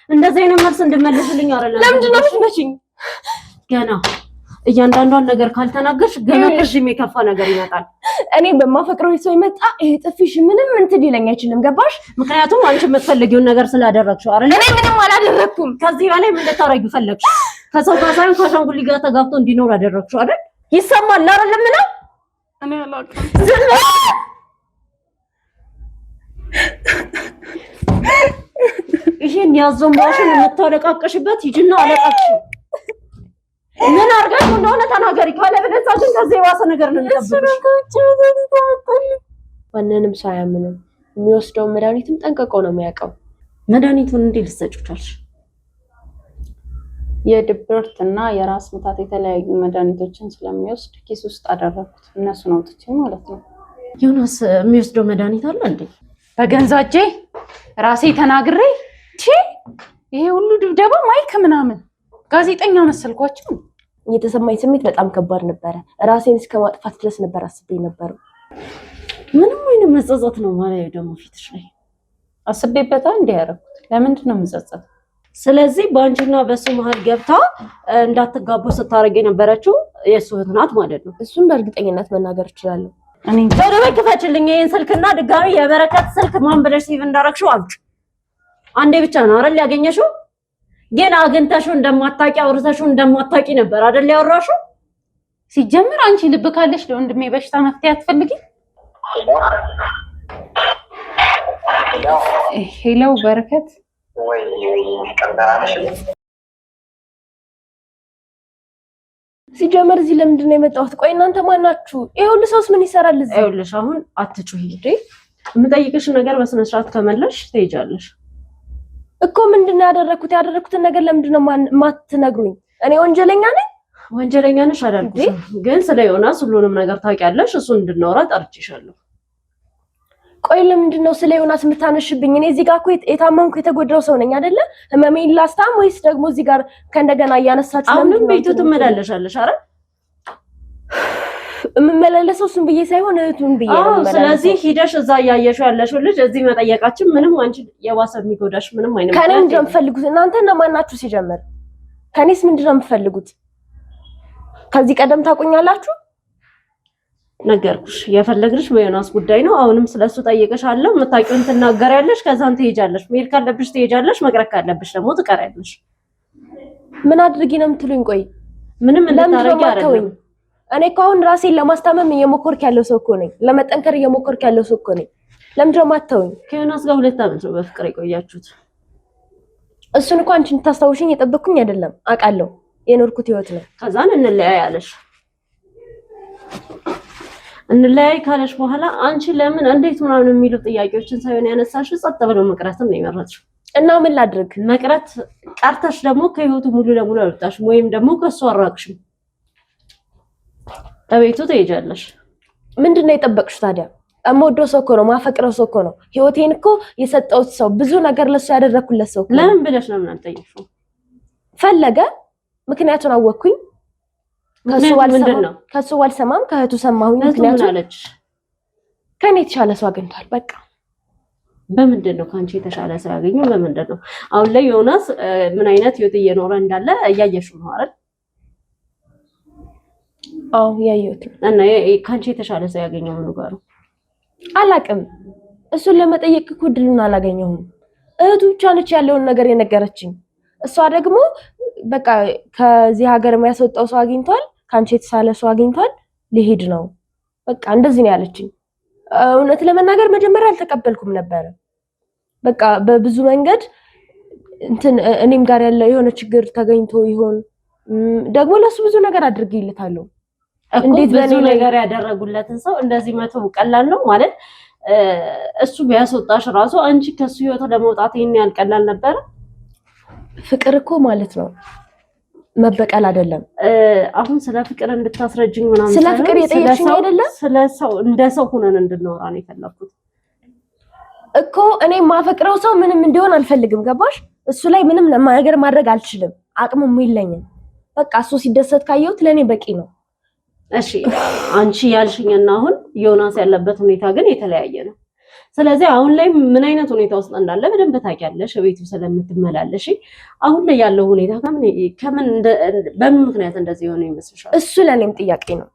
እንደዚህ አይነት መልስ እንድመልስልኝ አይደለም። ለምንድን ነው የምትመጪኝ? ገና እያንዳንዷን ነገር ካልተናገርሽ ገና ከዚህም የከፋ ነገር ይመጣል። እኔ በማፈቅረው ሰው ይመጣ ይሄ ጥፊሽ ምንም እንትን ሊለኝ አይችልም። ገባሽ? ምክንያቱም አንቺ የምትፈልጊውን ነገር ስላደረግሽው አይደል? እኔ ምንም አላደረኩም። ከዚህ በላይ ምን ልታረጊ ፈለግሽ? ከሰው ጋር ሳይሆን ከአሻንጉሊት ጋር ተጋብቶ እንዲኖር አደረግሽው አይደል? ይሰማል አይደለም? ነው እኔ አላውቅም። ይሄን ያዘምባሽን የምታለቃቀሽበት ሂጂና አለቃቅሽ። ምን አርጋሽ እንደሆነ ተናገሪ። ካለበለዚያ ግን ከዚህ የባሰ ነገር ነው የሚጠብቅሽ። ማንንም ሰው አያምንም። የሚወስደው መድኃኒትም ጠንቅቆ ነው የሚያውቀው። መድኃኒቱን እንዴት ልትሰጪው ቻልሽ? የድብርትና የራስ ምታት የተለያዩ መድኃኒቶችን ስለሚወስድ ኪስ ውስጥ አደረኩት። እነሱን አውጥቼ ማለት ነው። ዮናስ የሚወስደው መድኃኒት አለ እንዴ? በገንዛጄ ራሴ ተናግሬ ይሄ ሁሉ ድብደባ ማይክ ምናምን ጋዜጠኛ መሰልኳቸው። የተሰማኝ ስሜት በጣም ከባድ ነበረ። ራሴን እስከ ማጥፋት ድረስ ነበር አስቤ ነበር። ምንም አይነት መጸጸት ነው ማለት ደግሞ ፊትሽ ላይ አስቤበታ እንዲያረኩት። ለምንድን ነው የምጸጸት? ስለዚህ በአንቺና በሱ መሀል ገብታ እንዳትጋቡ ስታረግ የነበረችው የሱ እህት ናት ማለት ነው። እሱን በእርግጠኝነት መናገር እችላለሁ። እኔ ወደ ክፈችልኝ ይሄን ስልክና ድጋሚ የበረከት ስልክ ማን ብለሽ ሴቭ እንዳረግሽው አውጭ። አንዴ ብቻ ነው አይደል ያገኘሽው? ግን አግኝተሽው እንደማታውቂ አውርተሽው እንደማታውቂ ነበር አይደል ያወራሽው? ሲጀምር አንቺ ልብ ካለሽ ለወንድሜ በሽታ መፍትሄ አትፈልጊ? ሄሎ በረከት ወይ ሲጀመር እዚህ ለምንድን ነው የመጣሁት? ቆይ እናንተ ማን ናችሁ? ይሄ ሁሉ ሰውስ ምን ይሰራል እዚህ? ይኸውልሽ አሁን አትጩሂ እንዴ። የምጠይቅሽ ነገር በስነ ስርዓት ከመለሽ ትሄጃለሽ እኮ። ምንድነው ያደረኩት? ያደረኩትን ነገር ለምንድን ነው ማትነግሩኝ? እኔ ወንጀለኛ ነኝ? ወንጀለኛ ነሽ አላልኩሽም፣ ግን ስለ ዮናስ ሁሉንም ነገር ታውቂያለሽ። እሱን እንድናወራ ጠርቼሻለሁ። ቆይ ለምንድን ነው ስለ ዮናስ የምታነሽብኝ? እኔ እዚህ ጋር እኮ የታመምኩ የተጎዳው ሰው ነኝ አይደለ? ህመሜን ላስታም ወይስ ደግሞ እዚህ ጋር ከእንደገና እያነሳችሁ አሁንም ቤቱ ትመላለሻለሽ? አረ የምመላለሰው እሱን ብዬ ሳይሆን እህቱን ብዬ ነው። ስለዚህ ሂደሽ እዛ እያየሽው ያለሽው ልጅ እዚህ መጠየቃችን ምንም አንቺ የባሰ የሚጎዳሽ ምንም አይነት ከኔ ምንድን ነው የምትፈልጉት? እናንተ እነማን ናችሁ ሲጀምር? ከኔስ ምንድን ነው የምትፈልጉት? ከዚህ ቀደም ታውቁኛላችሁ? ነገርኩሽ። የፈለግሽ በዮናስ ጉዳይ ነው። አሁንም ስለሱ ጠይቀሻለሁ። የምታውቂውን ትናገሪያለሽ፣ ከዛም ትሄጃለሽ። መሄድ ካለብሽ ትሄጃለሽ፣ መቅረት ካለብሽ ደግሞ ትቀሪያለሽ። ምን አድርጊ ነው የምትሉኝ? ቆይ ምንም እንድታረጊ አይደለም። እኔ እኮ አሁን ራሴን ለማስታመም እየሞከርኩ ያለው ሰው እኮ ነኝ። ለመጠንከር እየሞከርኩ ያለው ሰው እኮ ነኝ። ለምንድን ነው የማታውኝ? ከዮናስ ጋር 2 ዓመት ነው በፍቅር የቆያችሁት። እሱን እኮ አንቺ እንድታስታውሽኝ የጠበቅኩኝ አይደለም። አውቃለሁ፣ የኖርኩት ህይወት ነው። ከዛን እንለያይ አለሽ። እንለያይ ካለሽ በኋላ አንቺ ለምን እንዴት ምናምን የሚሉ ጥያቄዎችን ሳይሆን ያነሳሽው ጸጥ ብለው መቅረትን ነው የመረጥሽው። እና ምን ላድርግ? መቅረት ቀርተሽ ደግሞ ከህይወቱ ሙሉ ለሙሉ አልወጣሽም፣ ወይም ደግሞ ከሱ አራቅሽም። እቤቱ ትሄጃለሽ። ምንድን ነው የጠበቅሽው ታዲያ? እምወደው ሰው እኮ ነው፣ ማፈቅረው ሰው እኮ ነው። ህይወቴን እኮ የሰጠሁት ሰው፣ ብዙ ነገር ለሱ ያደረኩለት ሰው እኮ። ለምን ብለሽ ለምን አልጠየቅሽው? ፈለገ፣ ምክንያቱም አወቅኩኝ። ከሱ ባልሰማም ከእህቱ ሰማሁኝ። ምክንያቱም አለች ከኔ የተሻለ ሰው አግኝቷል። በቃ በምንድን ነው ከአንቺ የተሻለ ሰው ያገኘው? በምንድን ነው? አሁን ላይ ዮናስ ምን አይነት ህይወት እየኖረ እንዳለ እያየሽው ነው አይደል? አዎ ያየሁት። እና ከአንቺ የተሻለ ሰው ያገኘው ምን ጋር ነው? አላውቅም። እሱን ለመጠየቅ እኮ ድሉን አላገኘሁም። እህቱ ብቻ ነች ያለውን ነገር የነገረችኝ። እሷ ደግሞ በቃ ከዚህ ሀገር የሚያስወጣው ሰው አግኝቷል፣ ከአንቺ የተሻለ ሰው አግኝቷል፣ ሊሄድ ነው፣ በቃ እንደዚህ ነው ያለችኝ። እውነት ለመናገር መጀመሪያ አልተቀበልኩም ነበረ። በቃ በብዙ መንገድ እኔም ጋር ያለ የሆነ ችግር ተገኝቶ ይሆን ደግሞ ለሱ ብዙ ነገር አድርጌለታለሁ። እንዴት ብዙ ነገር ያደረጉለትን ሰው እንደዚህ መተው ቀላል ነው ማለት? እሱ ቢያስወጣሽ ራሱ አንቺ ከሱ ህይወት ለመውጣት ይሄን ያህል ቀላል ነበረ? ፍቅር እኮ ማለት ነው መበቀል አይደለም። አሁን ስለ ፍቅር እንድታስረጅኝ ምናምን ስለ ፍቅር የጠየቅሽኝ አይደለም? ስለ ሰው እንደ ሰው ሆነን እንድንኖር ነው የፈለኩት እኮ። እኔ ማፈቅረው ሰው ምንም እንዲሆን አልፈልግም። ገባሽ? እሱ ላይ ምንም ነገር ማድረግ አልችልም፣ አቅሙም የለኝም። በቃ እሱ ሲደሰት ካየሁት ለኔ በቂ ነው። እሺ አንቺ ያልሽኝና አሁን ዮናስ ያለበት ሁኔታ ግን የተለያየ ነው። ስለዚህ አሁን ላይ ምን አይነት ሁኔታ ውስጥ እንዳለ በደንብ ታውቂያለሽ፣ ቤቱ ስለምትመላለሽ። አሁን ላይ ያለው ሁኔታ በምን ምክንያት እንደዚህ ሆነ ይመስልሻል? እሱ ለኔም ጥያቄ ነው።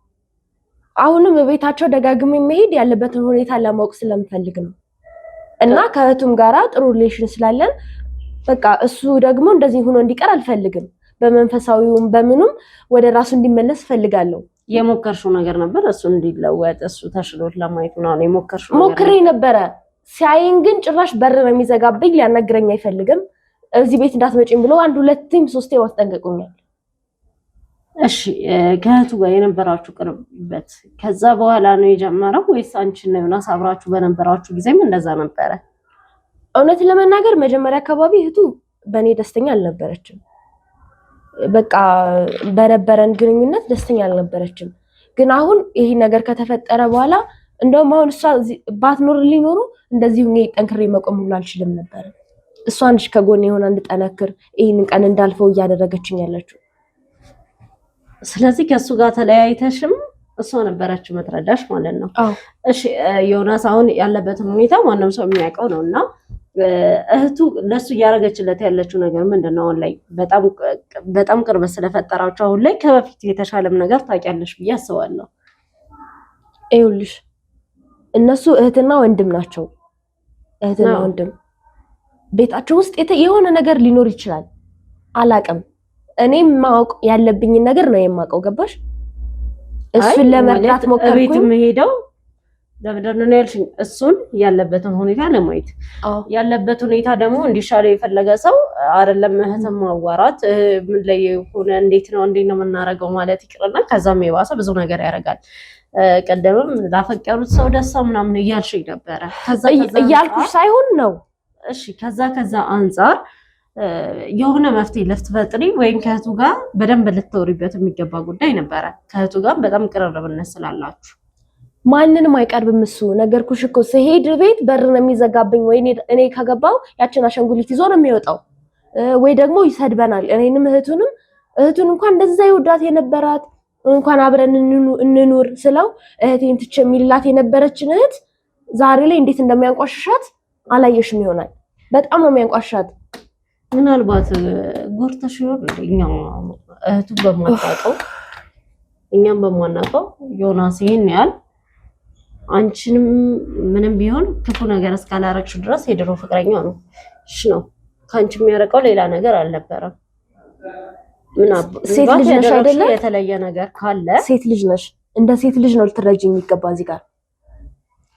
አሁንም በቤታቸው ደጋግሜ መሄድ ያለበትን ሁኔታ ለማወቅ ስለምፈልግ ነው እና ከእህቱም ጋራ ጥሩ ሪሌሽን ስላለን በቃ እሱ ደግሞ እንደዚህ ሆኖ እንዲቀር አልፈልግም። በመንፈሳዊውም በምኑም ወደ ራሱ እንዲመለስ ፈልጋለሁ። የሞከርሽው ነገር ነበር እሱ እንዲለወጥ እሱ ተሽሎት ለማየት ነው የሞከርሽው ነገር? ሞክሬ ነበረ። ሲያይን ግን ጭራሽ በር ነው የሚዘጋብኝ። ሊያናግረኝ አይፈልግም። እዚህ ቤት እንዳትመጪም ብሎ 1 2 3 ማስጠንቀቁኛል። እሺ ከእህቱ ጋር የነበራችሁ ቅርበት ከዛ በኋላ ነው የጀመረው ወይስ አንቺና ዮናስ አብራችሁ በነበራችሁ ጊዜም እንደዛ ነበረ? እውነት ለመናገር መጀመሪያ አካባቢ እህቱ በእኔ ደስተኛ አልነበረችም። በቃ በነበረን ግንኙነት ደስተኛ አልነበረችም። ግን አሁን ይሄ ነገር ከተፈጠረ በኋላ እንደውም አሁን እሷ ባትኖር ሊኖሩ እንደዚህ ሁኔ ጠንክሬ መቆም ሁሉ አልችልም ነበር። እሷ አንቺ ከጎኔ የሆነ እንድጠነክር ይሄንን ቀን እንዳልፈው እያደረገችኝ ያለችው። ስለዚህ ከሱ ጋር ተለያይተሽም እሷ ነበረች መትረዳሽ ማለት ነው። እሺ ዮናስ አሁን ያለበትን ሁኔታ ማንም ሰው የሚያውቀው ነውና እህቱ ለሱ እያደረገችለት ያለችው ነገር ምንድነው? አሁን ላይ በጣም ቅርበት ስለፈጠራችሁ አሁን ላይ ከበፊት የተሻለም ነገር ታውቂያለሽ ብዬ አስባለሁ። ይኸውልሽ እነሱ እህትና ወንድም ናቸው። እህትና ወንድም ቤታቸው ውስጥ የሆነ ነገር ሊኖር ይችላል፣ አላውቅም። እኔም ማወቅ ያለብኝ ነገር ነው የማውቀው። ገባሽ? እሱን ለመርዳት ሞከርኩኝ። ቤት የምሄደው ለምንድን ነው ያልሽኝ? እሱን ያለበትን ሁኔታ ለማየት ያለበት ሁኔታ ደግሞ እንዲሻለው የፈለገ ሰው አይደለም እህትም ማዋራት ምን ላይ ሆነ እንዴት ነው የምናረገው ማለት ይቅርና ከዛም የባሰ ብዙ ነገር ያደርጋል። ቀደምም ላፈቀሩት ሰው ደስታ ምናምን እያልሽኝ ነበረ። ከዛ እያልኩሽ ሳይሆን ነው። እሺ ከዛ አንፃር የሆነ መፍትሄ ልትፈጥሪ ወይም ከእህቱ ጋር በደንብ ልትወሪበት የሚገባ ጉዳይ ነበረ። ከእህቱ ጋር በጣም ቅርርብነት ስላላችሁ ማንንም አይቀርብም። እሱ ነገርኩሽ እኮ ስሄድ ቤት በር ነው የሚዘጋብኝ። ወይ እኔ ከገባው ያችን አሻንጉሊት ይዞ ነው የሚወጣው፣ ወይ ደግሞ ይሰድበናል እኔንም እህቱንም። እህቱን እንኳን እንደዛ ይወዳት የነበራት እንኳን አብረን እንኑር ስለው እህቴን ትቼ የሚላት የነበረችን እህት ዛሬ ላይ እንዴት እንደሚያንቋሽሻት አላየሽም ይሆናል። በጣም ነው የሚያንቋሽሻት። ምናልባት ጎርተሽ ይሆን እኛ እህቱ በማታውቀው እኛም በማናውቀው ዮናስ ይሄን ያህል አንቺንም ምንም ቢሆን ክፉ ነገር እስካላረግሽ ድረስ የድሮ ፍቅረኛው ነው ነው ከአንቺ የሚያረቀው ሌላ ነገር አልነበረም። ሴት ልጅ ነሽ አይደለ? የተለየ ነገር ካለ ሴት ልጅ ነሽ፣ እንደ ሴት ልጅ ነው ልትረጂ የሚገባ እዚህ ጋር።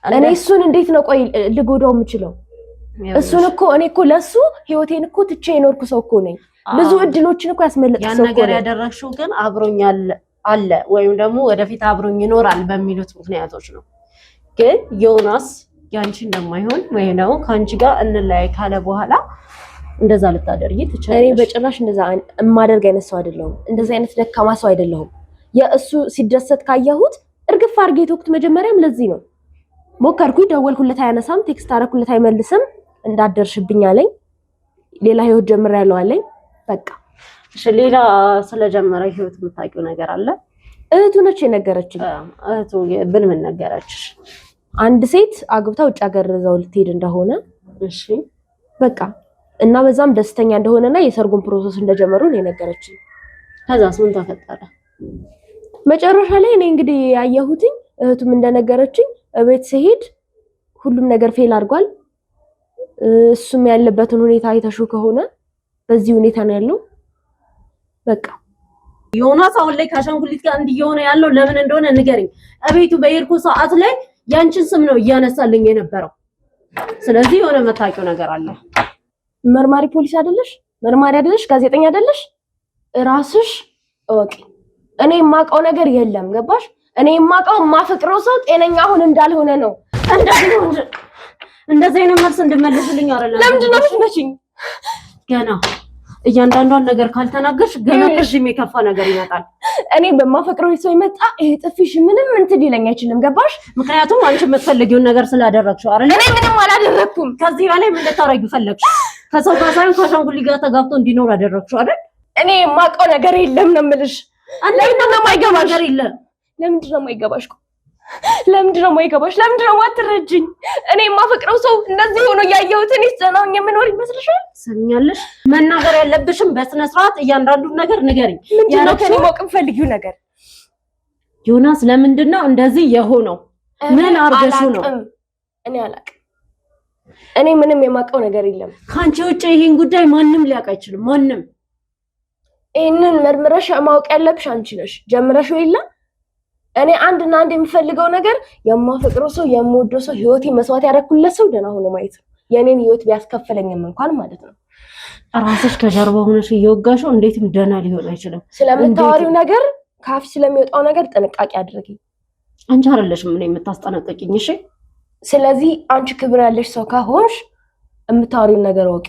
እኔ እሱን እንዴት ነው ቆይ ልጎዳው የምችለው? እሱን እኮ እኔ እኮ ለሱ ህይወቴን እኮ ትቼ የኖርኩ ሰው እኮ ነኝ። ብዙ እድሎችን እኮ ያስመለጥኩ ሰው እኮ ነኝ። ያን ነገር ያደረግሽው ግን አብሮኛል አለ ወይም ደግሞ ወደፊት አብሮኝ ይኖራል በሚሉት ምክንያቶች ነው። ግን ዮናስ ያንቺ እንደማይሆን ወይ ነው ካንቺ ጋር እንለያይ ካለ በኋላ እንደዛ ልታደርጊ ትችላለሽ። እኔ በጭራሽ እንደዛ የማደርግ አይነት ሰው አይደለሁም። እንደዛ አይነት ደካማ ሰው አይደለሁም። የእሱ ሲደሰት ካየሁት እርግፍ አድርጌ ተውኩት። መጀመሪያም ለዚህ ነው ሞከርኩኝ። ደወልኩለት አያነሳም፣ ቴክስት አደረኩለት አይመልስም። እንዳደርሽብኝ አለኝ። ሌላ ህይወት ጀምሬያለሁ አለኝ። በቃ እሺ። ሌላ ስለጀመረ ህይወት የምታውቂው ነገር አለ? እህቱ ነች የነገረችኝ። እህቱ ምን ነገረችሽ? አንድ ሴት አግብታ ውጭ ሀገር እዛው ልትሄድ እንደሆነ። እሺ በቃ እና በዛም ደስተኛ እንደሆነና የሰርጉን ፕሮሰስ እንደጀመሩ ነው የነገረችኝ። ከዛስ ምን ተፈጠረ? መጨረሻ ላይ እኔ እንግዲህ ያየሁትኝ እህቱም እንደነገረችኝ እቤት ሲሄድ ሁሉም ነገር ፌል አድርጓል። እሱም ያለበትን ሁኔታ አይተሹ ከሆነ በዚህ ሁኔታ ነው ያለው። በቃ ዮናስ አሁን ላይ ከአሻንጉሊት ጋር እንዲየሆነ ያለው ለምን እንደሆነ ንገሪኝ። እቤቱ በሄድኩ ሰዓት ላይ ያንቺን ስም ነው እያነሳልኝ የነበረው። ስለዚህ የሆነ መታቂው ነገር አለ። መርማሪ ፖሊስ አይደለሽ? መርማሪ አይደለሽ? ጋዜጠኛ አይደለሽ? ራስሽ ኦኬ። እኔ የማውቀው ነገር የለም። ገባሽ? እኔ የማውቀው የማፈቅረው ሰው ጤነኛ አሁን እንዳልሆነ ነው። እንደዚህ አይነት መልስ እንድመልስልኝ አይደለም። ለምንድን ነው የምትመጪኝ? ገና እያንዳንዷን ነገር ካልተናገርሽ ገና ከዚህም የከፋ ነገር ይመጣል። እኔ በማፈቅረው ሰው ይመጣ ይሄ ጥፊሽ ምንም እንትን ሊለኝ አይችልም። ገባሽ? ምክንያቱም አንቺ የምትፈልጊውን ነገር ስላደረግሽው አይደል? እኔ ምንም አላደረኩም። ከዚህ በላይ ምን ልታረጊ ፈለግሽ? ከሰው ጋር ሳይሆን ከአሻንጉሊት ጋር ተጋብቶ እንዲኖር አደረግሽው አይደል? እኔ የማውቀው ነገር የለም ነው የምልሽ። ለምንድን ነው የማይገባሽ ነገር የለም? ለምንድን ነው የማይገባሽ? ለምንድን ነው የማይገባሽ? ለምንድን ነው የማትረጂኝ? እኔ የማፈቅረው ሰው እንደዚህ ሆኖ ያየሁት እኔ ዘናውኝ የምኖር ይመስልሻል? ሰምኛለሽ? መናገር ያለብሽም በስነ ስርዓት እያንዳንዱን ነገር ንገሪኝ። ምንድን ነው ከኔ ማወቅ የምፈልጊው ነገር? ዮናስ ለምንድን ነው እንደዚህ የሆነው? ምን አርገሽው ነው? እኔ አላቅም። እኔ ምንም የማውቀው ነገር የለም። ካንቺ ውጪ ይሄን ጉዳይ ማንም ሊያውቅ አይችልም። ማንም። ይሄንን መርምረሽ ማወቅ ያለብሽ አንቺ ነሽ። ጀምረሽው የለ። እኔ አንድና አንድ የምፈልገው ነገር የማፈቅረው ሰው የምወደው ሰው ህይወቴ መስዋዕት ያደረኩለት ሰው ደህና ሆኖ ማየት ነው። የኔን ህይወት ቢያስከፍለኝም እንኳን ማለት ነው። ራስሽ ከጀርባ ሆነሽ እየወጋሽው እንዴትም ደህና ሊሆን አይችልም። ስለምታወሪው ነገር ካፍ ስለሚወጣው ነገር ጥንቃቄ አድርጊ። አንቺ አይደለሽም ምን የምታስጠነቅቂኝ? እሺ ስለዚህ አንቺ ክብር ያለሽ ሰው ከሆንሽ የምታወሪውን ነገር ወቂ።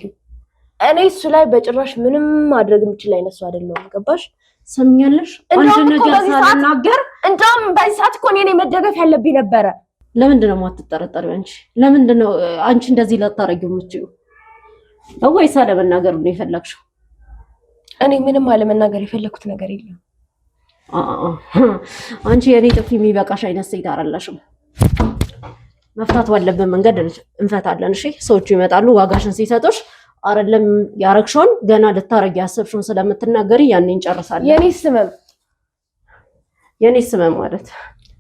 እኔ እሱ ላይ በጭራሽ ምንም ማድረግ የምችል አይነት ሰው አይደለሁም። ገባሽ? ሰምኛለሽ? አንቺ ነገር ሳልናገር እንደውም በዚህ ሰዓት እኮ እኔ መደገፍ ያለብኝ ነበረ። ለምንድን ነው የማትጠረጠሪው? አንቺ ለምንድን ነው አንቺ እንደዚህ ልታረጊው የምትችይው? ወይስ አለመናገር ነው የፈለግሽው? እኔ ምንም አለመናገር የፈለኩት ነገር የለም። አንቺ የኔ ጥፊ የሚበቃሽ አይነት ሴት አይደለሽም። መፍታት ባለብን መንገድ እንፈታለን። እሺ ሰዎቹ ይመጣሉ ዋጋሽን ሲሰጡሽ አይደለም ያረግሽውን ገና ልታረጊ ያሰብሽውን ስለምትናገሪ ያኔ እንጨርሳለን። የኔ ስም ማለት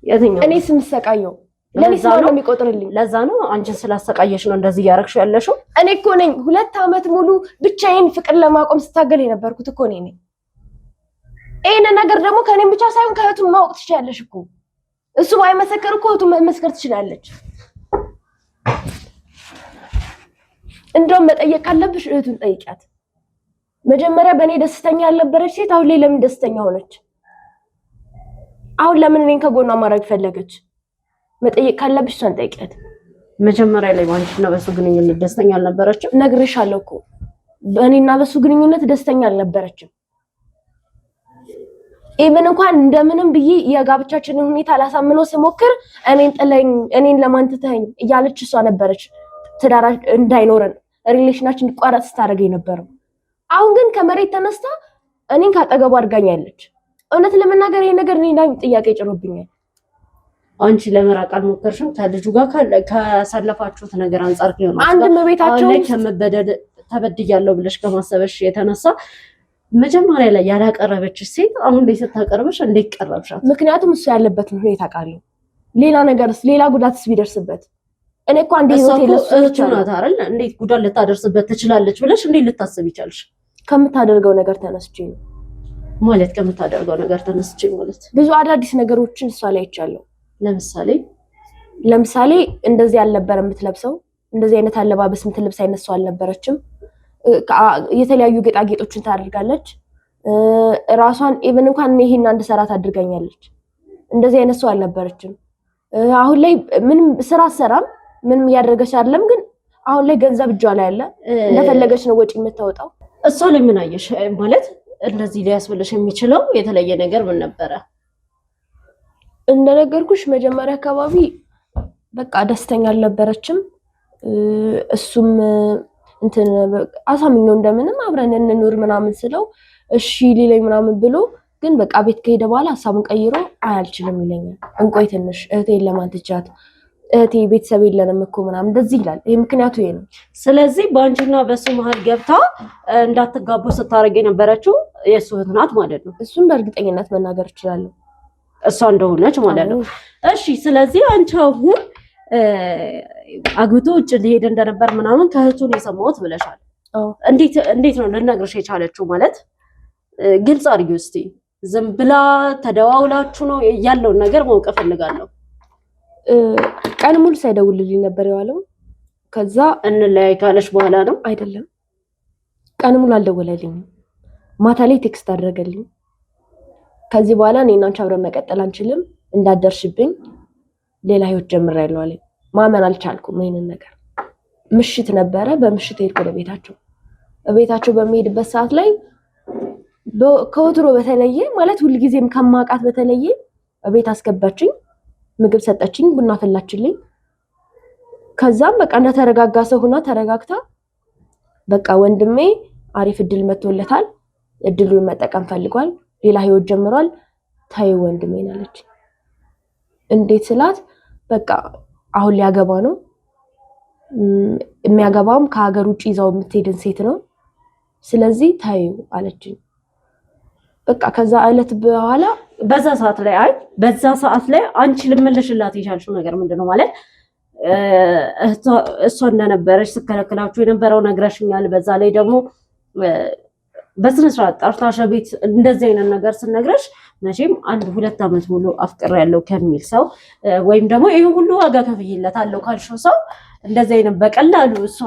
የትኛው? እኔ ስም ሰቃየው ለኔ ስም ነው የሚቆጥርልኝ። ለዛ ነው አንቺን ስላሰቃየሽ ነው እንደዚህ ያረግሽው ያለሽው። እኔ እኮ ነኝ 2 ዓመት ሙሉ ብቻዬን ፍቅር ለማቆም ስታገል የነበርኩት እኮ ነኝ። ይሄን ነገር ደግሞ ከኔም ብቻ ሳይሆን ከእህቱም ማወቅ ትችያለሽ እኮ። እሱ ባይመሰከር እኮ እህቱ መመስከር ትችላለች። እንደውም መጠየቅ ካለብሽ እህቱን ጠይቂያት። መጀመሪያ በእኔ ደስተኛ ያልነበረች ሴት አሁን ላይ ለምን ደስተኛ ሆነች? አሁን ለምን እኔን ከጎኗ ማድረግ ፈለገች? መጠየቅ ካለብሽ እሷን ጠይቂያት። መጀመሪያ ላይ ባንቺና በሱ ግንኙነት ደስተኛ አልነበረችም። ነግሬሻለሁ እኮ በእኔና በሱ ግንኙነት ደስተኛ አልነበረችም። ኢቭን እንኳን እንደምንም ብዬ የጋብቻችንን ሁኔታ ላሳምነው ስሞክር እኔን ለማንተተኝ እያለች እሷ ነበረች ትዳራ እንዳይኖረን ሪሌሽናችን እንዲቋረጥ ስታደርገኝ ነበረው። አሁን ግን ከመሬት ተነስታ እኔን ካጠገቡ አድርጋኛለች። እውነት ለመናገር ይሄ ነገር እኔ ላይ ጥያቄ ጭሮብኛል። አንቺ ለመራቅ አልሞከርሽም? ከልጁ ጋር ካሳለፋችሁት ነገር አንፃር ነው አንድ መቤታቸው ላይ ከመበደል ተበድያለሁ ብለሽ ከማሰበሽ የተነሳ መጀመሪያ ላይ ያላቀረበችሽ ሴት አሁን ላይ ስታቀርብሽ እንዴት ቀረብሻት? ምክንያቱም እሱ ያለበትን ሁኔታ ቃል ሌላ ነገርስ ሌላ ጉዳትስ ቢደርስበት እኔ እኮ አንዴ እህቱ ናት አይደል? እንዴት ጉዳት ልታደርስበት ትችላለች ብለሽ እንዴት ልታስብ ይቻልሽ? ከምታደርገው ነገር ተነስቼ ነው ማለት። ከምታደርገው ነገር ተነስቼ ማለት ብዙ አዳዲስ ነገሮችን እሷ ላይ ይቻለው። ለምሳሌ እንደዚህ አልነበረም የምትለብሰው። እንደዚህ አይነት አለባበስ የምትለብስ አይነት ሰው አልነበረችም። የተለያዩ ጌጣጌጦችን ታደርጋለች። ራሷን ኢቭን እንኳን ይሄን አንድ ሰራት አድርጋኛለች። እንደዚህ አይነት ሰው አልነበረችም። አሁን ላይ ምንም ስራ አሰራም ምንም ያደረገች አይደለም። ግን አሁን ላይ ገንዘብ እጇ ላይ አለ። እንደፈለገች ነው ወጪ የምታወጣው። እሷ ላይ ምን አየሽ ማለት እንደዚህ ሊያስብልሽ የሚችለው የተለየ ነገር ምን ነበረ? እንደነገርኩሽ መጀመሪያ አካባቢ በቃ ደስተኛ አልነበረችም። እሱም እንትን አሳምኘው እንደምንም አብረን እንኑር ምናምን ስለው እሺ ሊለኝ ምናምን ብሎ ግን በቃ ቤት ከሄደ በኋላ ሀሳቡን ቀይሮ አልችልም ይለኛል። እንቆይ ትንሽ እህቴን ለማንትቻት እህቴ ቤተሰብ የለንም እኮ ምናምን እንደዚህ ይላል። ይሄ ምክንያቱ ይሄ ነው። ስለዚህ በአንቺና በሱ መሀል ገብታ እንዳትጋቡ ስታረግ የነበረችው የሱ እህት ናት ማለት ነው። እሱን በእርግጠኝነት መናገር እችላለሁ እሷ እንደሆነች ማለት ነው። እሺ ስለዚህ አንቺ አሁን አግብቶ ውጭ ሊሄድ እንደነበር ምናምን ከእህቱን የሰማሁት ብለሻል። እንዴት ነው ልነግርሽ የቻለችው? ማለት ግልጽ አድርጊው እስቲ። ዝም ብላ ተደዋውላችሁ ነው ያለውን ነገር ማወቅ እፈልጋለሁ። ቀን ሙሉ ሳይደውልልኝ ነበር የዋለው። ከዛ እንለያይ ካለሽ በኋላ ነው አይደለም። ቀን ሙሉ አልደወለልኝም። ማታ ላይ ቴክስት አደረገልኝ። ከዚህ በኋላ እኔና አንቺ አብረን መቀጠል አንችልም፣ እንዳደርሽብኝ ሌላ ህይወት ጀምሬያለሁ አለኝ። ማመን አልቻልኩም ይሄንን ነገር። ምሽት ነበረ። በምሽት ሄድኩ ወደ ቤታቸው። በቤታቸው በሚሄድበት ሰዓት ላይ ከወትሮ በተለየ ማለት ሁልጊዜም ከማውቃት በተለየ ቤት አስገባችኝ፣ ምግብ ሰጠችኝ፣ ቡና ፈላችልኝ። ከዛም በቃ እንደተረጋጋ ሰው ሆና ተረጋግታ በቃ ወንድሜ አሪፍ እድል መጥቶለታል፣ እድሉን መጠቀም ፈልጓል፣ ሌላ ህይወት ጀምሯል፣ ታይ ወንድሜ አለች። እንዴት ስላት በቃ አሁን ሊያገባ ነው የሚያገባም ከሀገር ውጪ ይዛው የምትሄድን ሴት ነው ስለዚህ ታዩ አለችኝ በቃ ከዛ ዕለት በኋላ በዛ ሰዓት ላይ አንቺ ልመለሽላት የቻልሽው ነገር ምንድነው ማለት እሷ እንደነበረች ስከለክላችሁ የነበረው ነግረሽኛል በዛ ላይ ደግሞ በስነ ስርዓት ጠርታሽ ቤት እንደዚህ አይነት ነገር ስነግረሽ መቼም 1-2 አመት ሙሉ አፍቅር ያለው ከሚል ሰው ወይም ደግሞ ይሄ ሁሉ ዋጋ ከፍይለታለሁ ካልሽው ሰው እንደዚህ አይነት በቀላሉ እሷ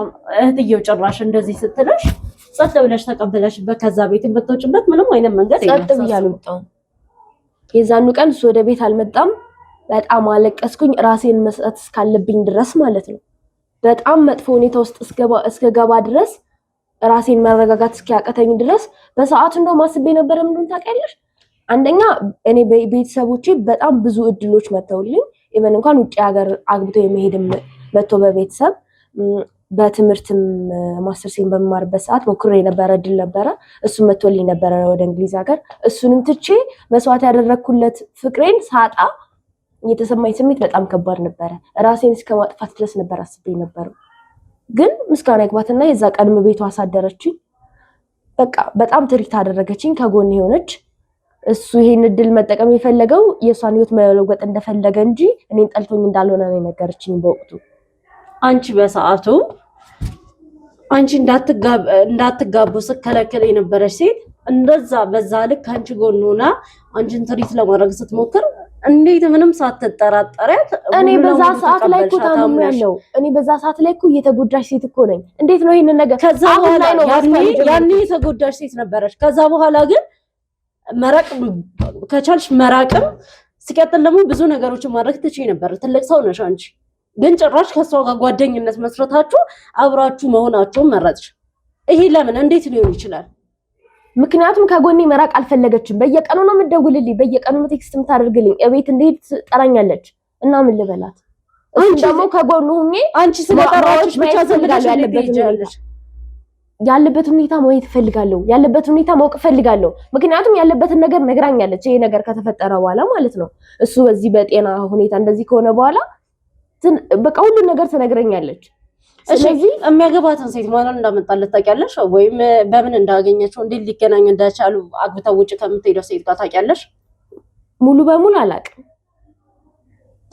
እህትየው ጭራሽ እንደዚህ ስትለሽ ጸጥ ብለሽ ተቀበለሽበት ከዛ ቤት የምትወጪበት ምንም አይነት መንገድ ጸጥ ብያለሁ ወጣው የዛኑ ቀን እሱ ወደ ቤት አልመጣም በጣም አለቀስኩኝ ራሴን መስጠት እስካለብኝ ድረስ ማለት ነው በጣም መጥፎ ሁኔታ ውስጥ እስከገባ ድረስ ራሴን ማረጋጋት እስኪያቀተኝ ድረስ በሰዓቱ እንደው ማስቤ ነበር ምንድን ታውቂያለሽ አንደኛ እኔ ቤተሰቦቼ በጣም ብዙ እድሎች መተውልኝ ኢቨን እንኳን ውጪ ሀገር አግብቶ የመሄድም መጥቶ በቤተሰብ በትምህርትም ማስተርሴን በመማርበት ሰዓት ሞክሬ የነበረ እድል ነበረ እሱ መጥቶልኝ ነበረ ወደ እንግሊዝ ሀገር እሱንም ትቼ መስዋዕት ያደረኩለት ፍቅሬን ሳጣ የተሰማኝ ስሜት በጣም ከባድ ነበረ ራሴን እስከማጥፋት ድረስ ነበር አስቤ ነበር ግን ምስጋና ይግባትና የዛ ቀን ቤቷ አሳደረችኝ በቃ በጣም ትሪት አደረገችኝ ከጎን ሆነች እሱ ይሄን እድል መጠቀም የፈለገው የሷን ህይወት መለወጥ እንደፈለገ እንጂ እኔን ጠልቶኝ እንዳልሆነ ነው የነገረችኝ በወቅቱ አንቺ በሰዓቱ አንቺ እንዳትጋቡ ስከለከለ የነበረች ሴት እንደዛ በዛ ልክ አንቺ ጎን ሆና አንቺን ትሪት ለማድረግ ስትሞክር እንዴት ምንም ሳትጠራጠሪያት እኔ በዛ ሰዓት ላይ እኮ ታምኛለሁ እኔ በዛ ሰዓት ላይ እኮ የተጎዳሽ ሴት እኮ ነኝ እንዴት ነው ይሄን ነገር ከዛ በኋላ ያኔ የተጎዳሽ ሴት ነበረች ከዛ በኋላ ግን መራቅ ከቻልሽ መራቅም ሲቀጥል ደግሞ ብዙ ነገሮችን ማድረግ ትችይ ነበር ትልቅ ሰው ነሽ አንቺ ግን ጭራሽ ከሷ ጋር ጓደኝነት መስረታችሁ አብራችሁ መሆናችሁን መረጥሽ ይሄ ለምን እንዴት ሊሆን ይችላል ምክንያቱም ከጎኔ መራቅ አልፈለገችም በየቀኑ ነው የምትደውልልኝ በየቀኑ ነው ቴክስት የምታደርግልኝ እቤት እንዴት ጠራኛለች እና ምን ልበላት አንቺ ደግሞ ከጎኑ ሆኜ አንቺ ስለጠራችሽ ብቻ ዘልጋለሽ ያለበት ሁኔታ ማየት ፈልጋለሁ ያለበት ሁኔታ ማወቅ ፈልጋለሁ ምክንያቱም ያለበትን ነገር ነግራኛለች ይሄ ነገር ከተፈጠረ በኋላ ማለት ነው እሱ በዚህ በጤና ሁኔታ እንደዚህ ከሆነ በኋላ በቃ ሁሉ ነገር ትነግረኛለች ስለዚህ የሚያገባትን ሴት ማንን እንዳመጣለት ታውቂያለሽ ወይም በምን እንዳገኘችው እንዴት ሊገናኙ እንዳቻሉ አግብታው ውጭ ከምትሄደው ሴት ጋር ታውቂያለሽ ሙሉ በሙሉ አላውቅም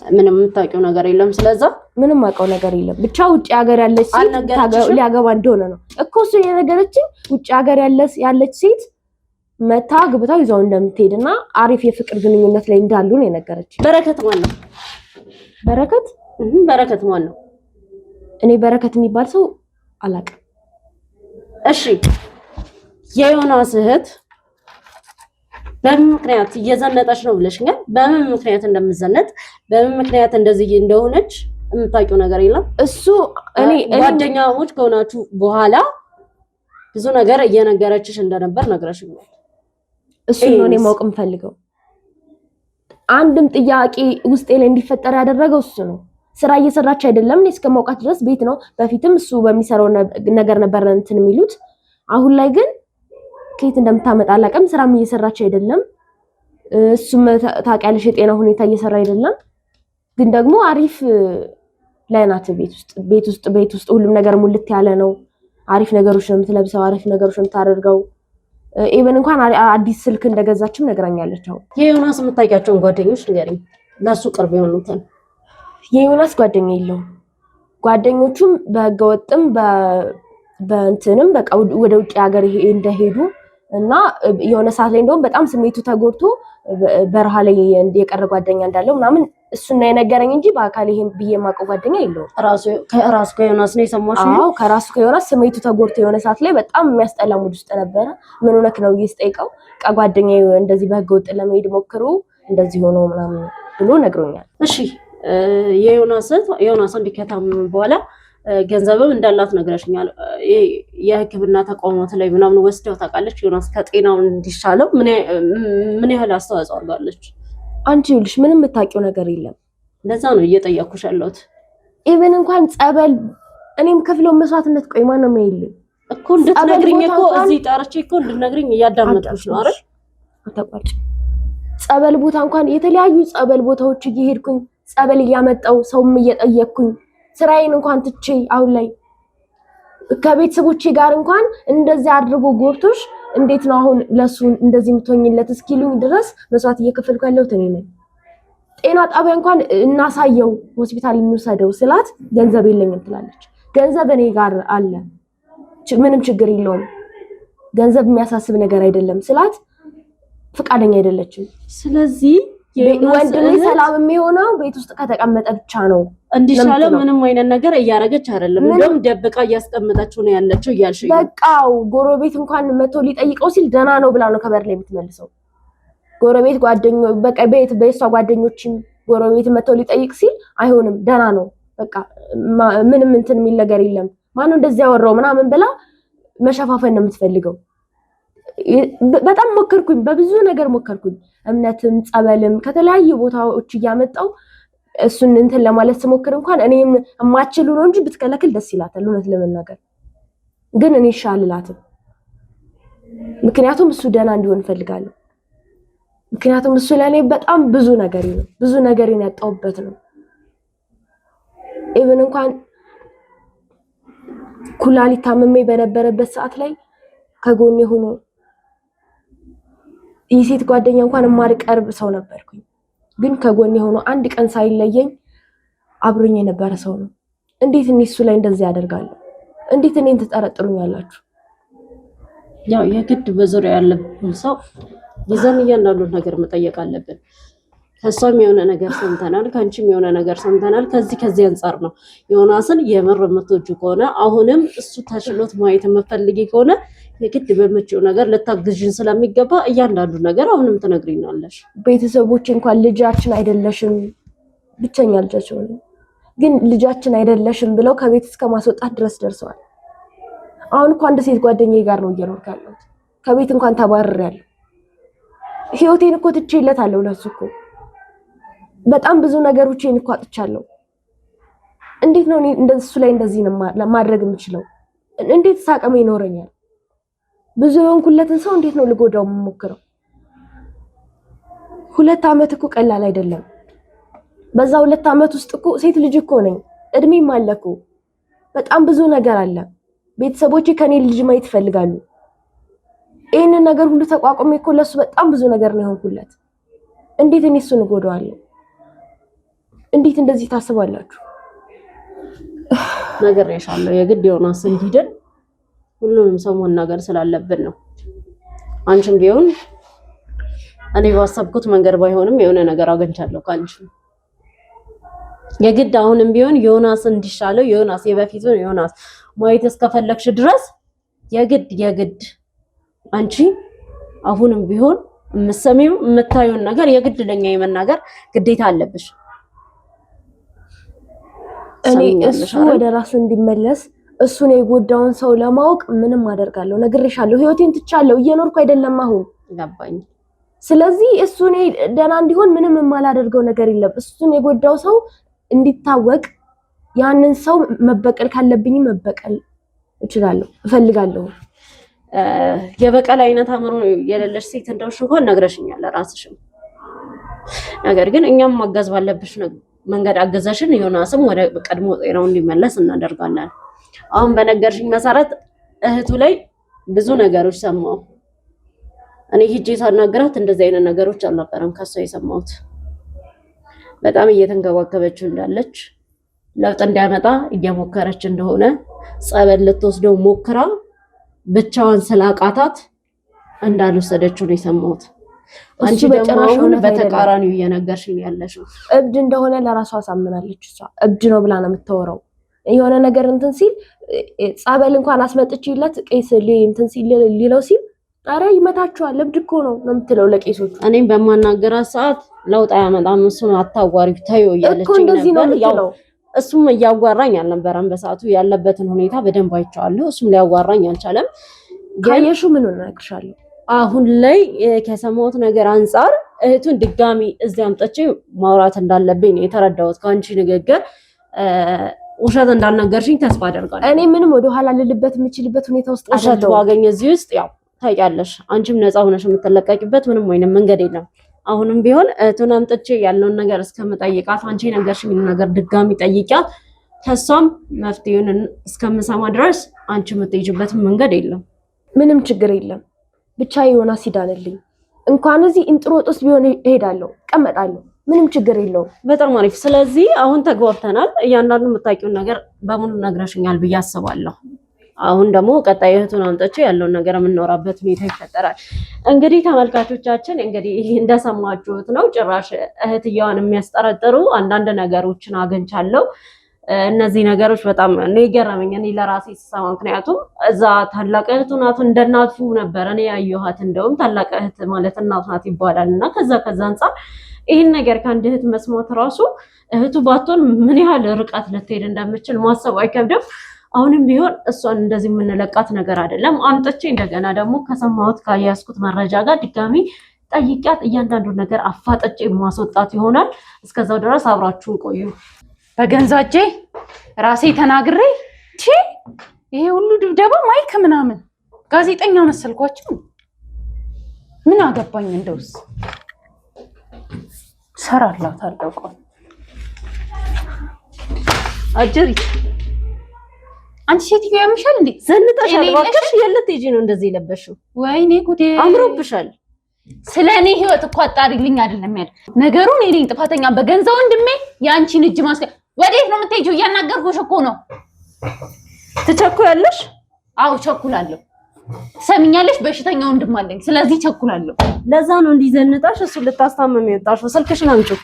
ምንም የምታውቂው ነገር የለም ስለዛ ምንም አውቀው ነገር የለም ብቻ ውጭ ሀገር ያለች ሴት ሊያገባ እንደሆነ ነው እኮ እሱ የነገረችኝ ውጭ ሀገር ያለች ሴት መታ አግብታው ይዘው እንደምትሄድና አሪፍ የፍቅር ግንኙነት ላይ እንዳሉ ነው የነገረችኝ በረከት ማን ነው በረከት ማን ነው እኔ በረከት የሚባል ሰው አላውቅም እሺ የዮናስ እህት በምን ምክንያት እየዘነጠች ነው ብለሽኛል በምን ምክንያት እንደምዘነጥ በምን ምክንያት እንደዚህ እንደሆነች የምታውቂው ነገር የለም እሱ እኔ ጓደኛሞች ከሆናችሁ በኋላ ብዙ ነገር እየነገረችሽ እንደነበር ነግረሽኛል እሱ ነው እኔ ማወቅ የምፈልገው አንድም ጥያቄ ውስጤ ላይ እንዲፈጠር ያደረገው እሱ ነው ስራ እየሰራች አይደለም እኔ እስከማውቃት ድረስ ቤት ነው በፊትም እሱ በሚሰራው ነገር ነበር እንትን የሚሉት አሁን ላይ ግን ከየት እንደምታመጣ አላውቅም ስራም እየሰራች አይደለም እሱም ታውቂያለሽ የጤና ሁኔታ እየሰራ አይደለም ግን ደግሞ አሪፍ ላይ ናት ቤት ውስጥ ሁሉም ነገር ሙልት ያለ ነው አሪፍ ነገሮች ነው የምትለብሰው አሪፍ ነገሮች ነው የምታደርገው ኢቨን እንኳን አዲስ ስልክ እንደገዛችም ነግራኛለች አሁን የዮናስ የምታውቂያቸውን ጓደኞች ንገሪኝ ለሱ ቅርብ የሆኑትን የዮናስ ጓደኛ የለውም ጓደኞቹም በህገወጥም በእንትንም በቃ ወደ ውጭ ሀገር እንደሄዱ እና የሆነ ሰዓት ላይ እንደውም በጣም ስሜቱ ተጎድቶ በረሃ ላይ የቀረ ጓደኛ እንዳለው ምናምን እሱና የነገረኝ እንጂ በአካል ይሄን ብዬ ማቀው ጓደኛ የለውም ከራሱ ከዮናስ ነው የሰማሽ አዎ ከራሱ ከዮናስ ስሜቱ ተጎድቶ የሆነ ሰዓት ላይ በጣም የሚያስጠላ ሙድ ውስጥ ነበረ ምን ሆነክ ነው እየስጠይቀው ጓደኛዬ እንደዚህ በህገወጥ ለመሄድ ሞክሩ እንደዚህ ሆኖ ምናምን ብሎ ነግሮኛል እሺ የዮናስ እንዲከታም በኋላ ገንዘብም እንዳላት ነግረሽኛል የህክምና ተቋማት ላይ ምናምን ወስደው ታውቃለች ዮናስ ከጤናው እንዲሻለው ምን ያህል አስተዋጽኦ አድርጋለች አንቺ ልጅ ምንም የምታውቂው ነገር የለም ለዛ ነው እየጠየኩሽ ያለሁት ኢቭን እንኳን ጸበል እኔም ከፍለው መስዋዕትነት ቆይ ማን ነው የሚልኝ እኮ እንድትነግሪኝ እኮ እዚህ ጣርቼ እኮ እንድትነግሪኝ እያዳመጥኩሽ ነው አይደል አታቋጭ ጸበል ቦታ እንኳን የተለያዩ ጸበል ቦታዎች እየሄድኩኝ ጸበል እያመጣው ሰውም እየጠየቅኩኝ ስራዬን እንኳን ትቼ አሁን ላይ ከቤተሰቦቼ ጋር እንኳን እንደዚህ አድርጎ ጎርቶሽ እንዴት ነው አሁን ለሱ እንደዚህ የምትሆኝለት እስኪሉኝ ድረስ መስዋዕት እየከፈልኩ ያለሁት እኔ ነኝ። ጤና ጣቢያ እንኳን እናሳየው ሆስፒታል እንውሰደው ስላት ገንዘብ የለኝም ትላለች። ገንዘብ እኔ ጋር አለ ምንም ችግር የለውም ገንዘብ የሚያሳስብ ነገር አይደለም ስላት ፍቃደኛ አይደለችም። ስለዚህ ወንድሜ ሰላም የሚሆነው ቤት ውስጥ ከተቀመጠ ብቻ ነው እንዲሻለው ምንም አይነት ነገር እያረገች አይደለም እንደውም ደብቃ እያስቀመጠችው ነው ያለችው እያልሽ በቃው ጎረቤት እንኳን መቶ ሊጠይቀው ሲል ደና ነው ብላ ነው ከበር ላይ የምትመልሰው። ጎረቤት ጓደኞች በቃ በሷ ጓደኞችም ጎረቤት መቶ ሊጠይቅ ሲል አይሆንም ደና ነው በቃ ምንም እንትን የሚል ነገር የለም ማነው እንደዚህ ያወራው ምናምን ብላ መሸፋፈን ነው የምትፈልገው። በጣም ሞከርኩኝ በብዙ ነገር ሞከርኩኝ እምነትም ጸበልም ከተለያዩ ቦታዎች እያመጣው እሱን እንትን ለማለት ስሞክር እንኳን እኔም ማችሉ ነው እንጂ ብትከለክል ደስ ይላታል እውነት ለመናገር ግን እኔ ሻልላትም ምክንያቱም እሱ ደና እንዲሆን ፈልጋለሁ። ምክንያቱም እሱ ለኔ በጣም ብዙ ነገር ያጣውበት ነው። ኢቭን እንኳን ኩላሊት ታመሜ በነበረበት ሰዓት ላይ ከጎኔ ሆኖ የሴት ጓደኛ እንኳን የማርቀርብ ሰው ነበርኩኝ ግን ከጎኔ ሆኖ አንድ ቀን ሳይለየኝ አብሮኝ የነበረ ሰው ነው። እንዴት እሱ ላይ እንደዚህ ያደርጋል? እንዴት እኔን ትጠረጥሩኛላችሁ? ያው የግድ በዙሪያ ያለብን ሰው ይዘን እያንዳንዱ ነገር መጠየቅ አለብን። ከሷም የሆነ ነገር ሰምተናል ከአንቺም የሆነ ነገር ሰምተናል ከዚህ አንፃር ነው ዮናስን የምር የምትወጂው ከሆነ አሁንም እሱ ተሽሎት ማየት የምትፈልጊ ከሆነ የግድ በመጪው ነገር ልታግዥን ስለሚገባ እያንዳንዱ ነገር አሁንም ትነግሪናለሽ። ቤተሰቦች እንኳን ልጃችን አይደለሽም ብቸኛ ልጃቸው ነው ግን ልጃችን አይደለሽም ብለው ከቤት እስከ ማስወጣት ድረስ ደርሰዋል። አሁን እንኳን አንድ ሴት ጓደኛዬ ጋር ነው እየኖርኩ ያለሁት ከቤት እንኳን ተባርሬያለሁ። ህይወቴን እኮ ትቼለታለሁ ለሱ እኮ በጣም ብዙ ነገሮችን እኮ አጥቻለሁ። እንዴት ነው እሱ ላይ እንደዚህ ነው ማድረግ የምችለው? እንዴት ሳቀም ይኖረኛል? ብዙ የሆንኩለትን ሰው እንዴት ነው ልጎዳው የምሞክረው? 2 አመት እኮ ቀላል አይደለም። በዛ 2 አመት ውስጥ እኮ ሴት ልጅ እኮ ነኝ እድሜም አለ እኮ በጣም ብዙ ነገር አለ። ቤተሰቦቼ ከኔ ልጅ ማየት ይፈልጋሉ። ይሄንን ነገር ሁሉ ተቋቁሜ እኮ ለሱ በጣም ብዙ ነገር ነው የሆንኩለት። እንዴት እኔ እሱን እጎዳዋለሁ? እንዴት እንደዚህ ታስባላችሁ? ነገር ያሻለው የግድ ዮናስ እንዲድን ሁሉንም ሰው መናገር ስላለብን ነው። አንቺም ቢሆን እኔ ባሰብኩት መንገድ ባይሆንም የሆነ ነገር አገኝቻለሁ ካንቺ የግድ አሁንም ቢሆን ዮናስ እንዲሻለው ዮናስ የበፊቱን ዮናስ ማየት እስከፈለግሽ ድረስ የግድ አንቺ አሁንም ቢሆን የምትሰሚው የምታዩን ነገር የግድ ለኛ የመናገር ግዴታ አለብሽ። እኔ እሱ ወደ ራሱ እንዲመለስ እሱን የጎዳውን ሰው ለማወቅ ምንም አደርጋለሁ። ነግሬሻለሁ ህይወቴን ትቻለሁ እየኖርኩ አይደለም አሁን ገባኝ። ስለዚህ እሱን ደና እንዲሆን ምንም የማላደርገው ነገር የለም። እሱን የጎዳው ሰው እንዲታወቅ ያንን ሰው መበቀል ካለብኝ መበቀል እችላለሁ እፈልጋለሁ። የበቀል አይነት አምሮ የሌለሽ ሴት እንደውሽ እንኳን ነግረሽኛል ራስሽም። ነገር ግን እኛም ማገዝ ባለብሽ መንገድ አገዛሽን ዮናስም ወደ ቀድሞ ጤናው እንዲመለስ እናደርጋለን። አሁን በነገርሽኝ መሰረት እህቱ ላይ ብዙ ነገሮች ሰማሁ። እኔ ሂጄ ሳናገራት እንደዚህ አይነት ነገሮች አልነበረም ከሷ የሰማሁት። በጣም እየተንከባከበችው እንዳለች ለውጥ እንዲያመጣ እየሞከረች እንደሆነ ጸበል ልትወስደው ሞክራ ብቻዋን ስላቃታት እንዳልወሰደችው ነው የሰማሁት። አንቺ ደግሞ በተቃራኒው እየነገርሽኝ ያለሽው እብድ እንደሆነ ለራሷ አሳምናለች። እሷ እብድ ነው ብላ ነው የምታወራው። የሆነ ነገር እንትን ሲል ጸበል እንኳን አስመጥቼለት ቄስ እንትን ሲል ሊለው ሲል ኧረ ይመታችኋል እብድ እኮ ነው የምትለው ለቄሶቹ። እኔም በማናገራት ሰዓት ለውጥ አያመጣም እሱን አታዋሪው ታዩ እያለችኝ ነበር። እሱም እያዋራኝ አልነበረም በሰዓቱ ያለበትን ሁኔታ በደንብ አይቼዋለሁ። እሱም ሊያዋራኝ አልቻለም። ካየሹ ምን እነግርሻለሁ አሁን ላይ ከሰማሁት ነገር አንፃር እህቱን ድጋሚ እዚህ አምጥቼ ማውራት እንዳለብኝ ነው የተረዳሁት ከአንቺ ንግግር። ውሸት እንዳልነገርሽኝ ተስፋ አደርጋለሁ። እኔ ምንም ወደ ኋላ ልልበት የምችልበት ሁኔታ ውስጥ ውሸት ባገኘ እዚህ ውስጥ ያው ታውቂያለሽ፣ አንቺም ነፃ ሆነሽ የምትለቀቂበት ምንም አይነት መንገድ የለም። አሁንም ቢሆን እህቱን አምጥቼ ያለውን ነገር እስከምጠይቃት አንቺ ነገርሽኝ ነገር ድጋሚ ጠይቂያት ከሷም መፍትሄውን እስከምሰማ ድረስ አንቺ የምትሄጂበት መንገድ የለም። ምንም ችግር የለም። ብቻ ዮናስ ይዳንልኝ። እንኳን እዚህ እንጥሮጥስ ቢሆን እሄዳለሁ፣ እቀመጣለሁ። ምንም ችግር የለውም። በጣም አሪፍ። ስለዚህ አሁን ተግባብተናል። እያንዳንዱ የምታውቂውን ነገር በሙሉ ነግረሽኛል ብዬ አስባለሁ። አሁን ደግሞ ቀጣይ እህቱን አምጥቼ ያለውን ነገር የምናወራበት ሁኔታ ይፈጠራል። እንግዲህ ተመልካቾቻችን እንግዲህ እንደሰማችሁት ነው። ጭራሽ እህትየዋን የሚያስጠረጥሩ አንዳንድ ነገሮችን አግኝቻለሁ። እነዚህ ነገሮች በጣም ነው የገረመኝ እኔ ለራሴ ስሰማ። ምክንያቱም እዛ ታላቅ እህቱ ናት እንደ እናቱ ነበር እኔ ያየኋት። እንደውም ታላቅ እህት ማለት እናቱ ናት ይባላል እና ከዛ አንጻር ይህን ነገር ከአንድ እህት መስማት ራሱ እህቱ ባትሆን ምን ያህል ርቀት ልትሄድ እንደምችል ማሰብ አይከብድም። አሁንም ቢሆን እሷን እንደዚህ የምንለቃት ነገር አይደለም። አምጥቼ እንደገና ደግሞ ከሰማሁት ከያዝኩት መረጃ ጋር ድጋሚ ጠይቂያት እያንዳንዱን ነገር አፋጠጬ ማስወጣት ይሆናል። እስከዛው ድረስ አብራችሁን ቆዩ። በገንዛጄ ራሴ ተናግሬ ይሄ ሁሉ ድብደባ ማይክ ምናምን ጋዜጠኛ መሰልኳችሁ። ምን አገባኝ? እንደውስ ሰራላታለሁ። ቆይ አጀሪት አንቺ ሴትዮ ያምሻል እንዴ? ዘንጠሻል። እባክሽ የለት ሂጂ ነው እንደዚህ የለበሽው? ወይኔ ጉዴ! አምሮብሻል። ስለኔ ህይወት እኮ አጣሪልኝ አይደለም ያለ ነገሩን። እኔ ጥፋተኛ በገንዛ ወንድሜ ያንቺን እጅ ማስከ ወዴት ነው የምትሄጂው? እያናገርኩሽ እኮ ነው። ትቸኩያለሽ? አዎ ቸኩላለሁ። ሰሚኛለሽ? በሽተኛ ወንድም አለኝ። ስለዚህ ቸኩላለሁ። ለዛ ነው እንዲዘንጣሽ እሱ ልታስታመም የወጣሽው። ስልክሽን አምጪው።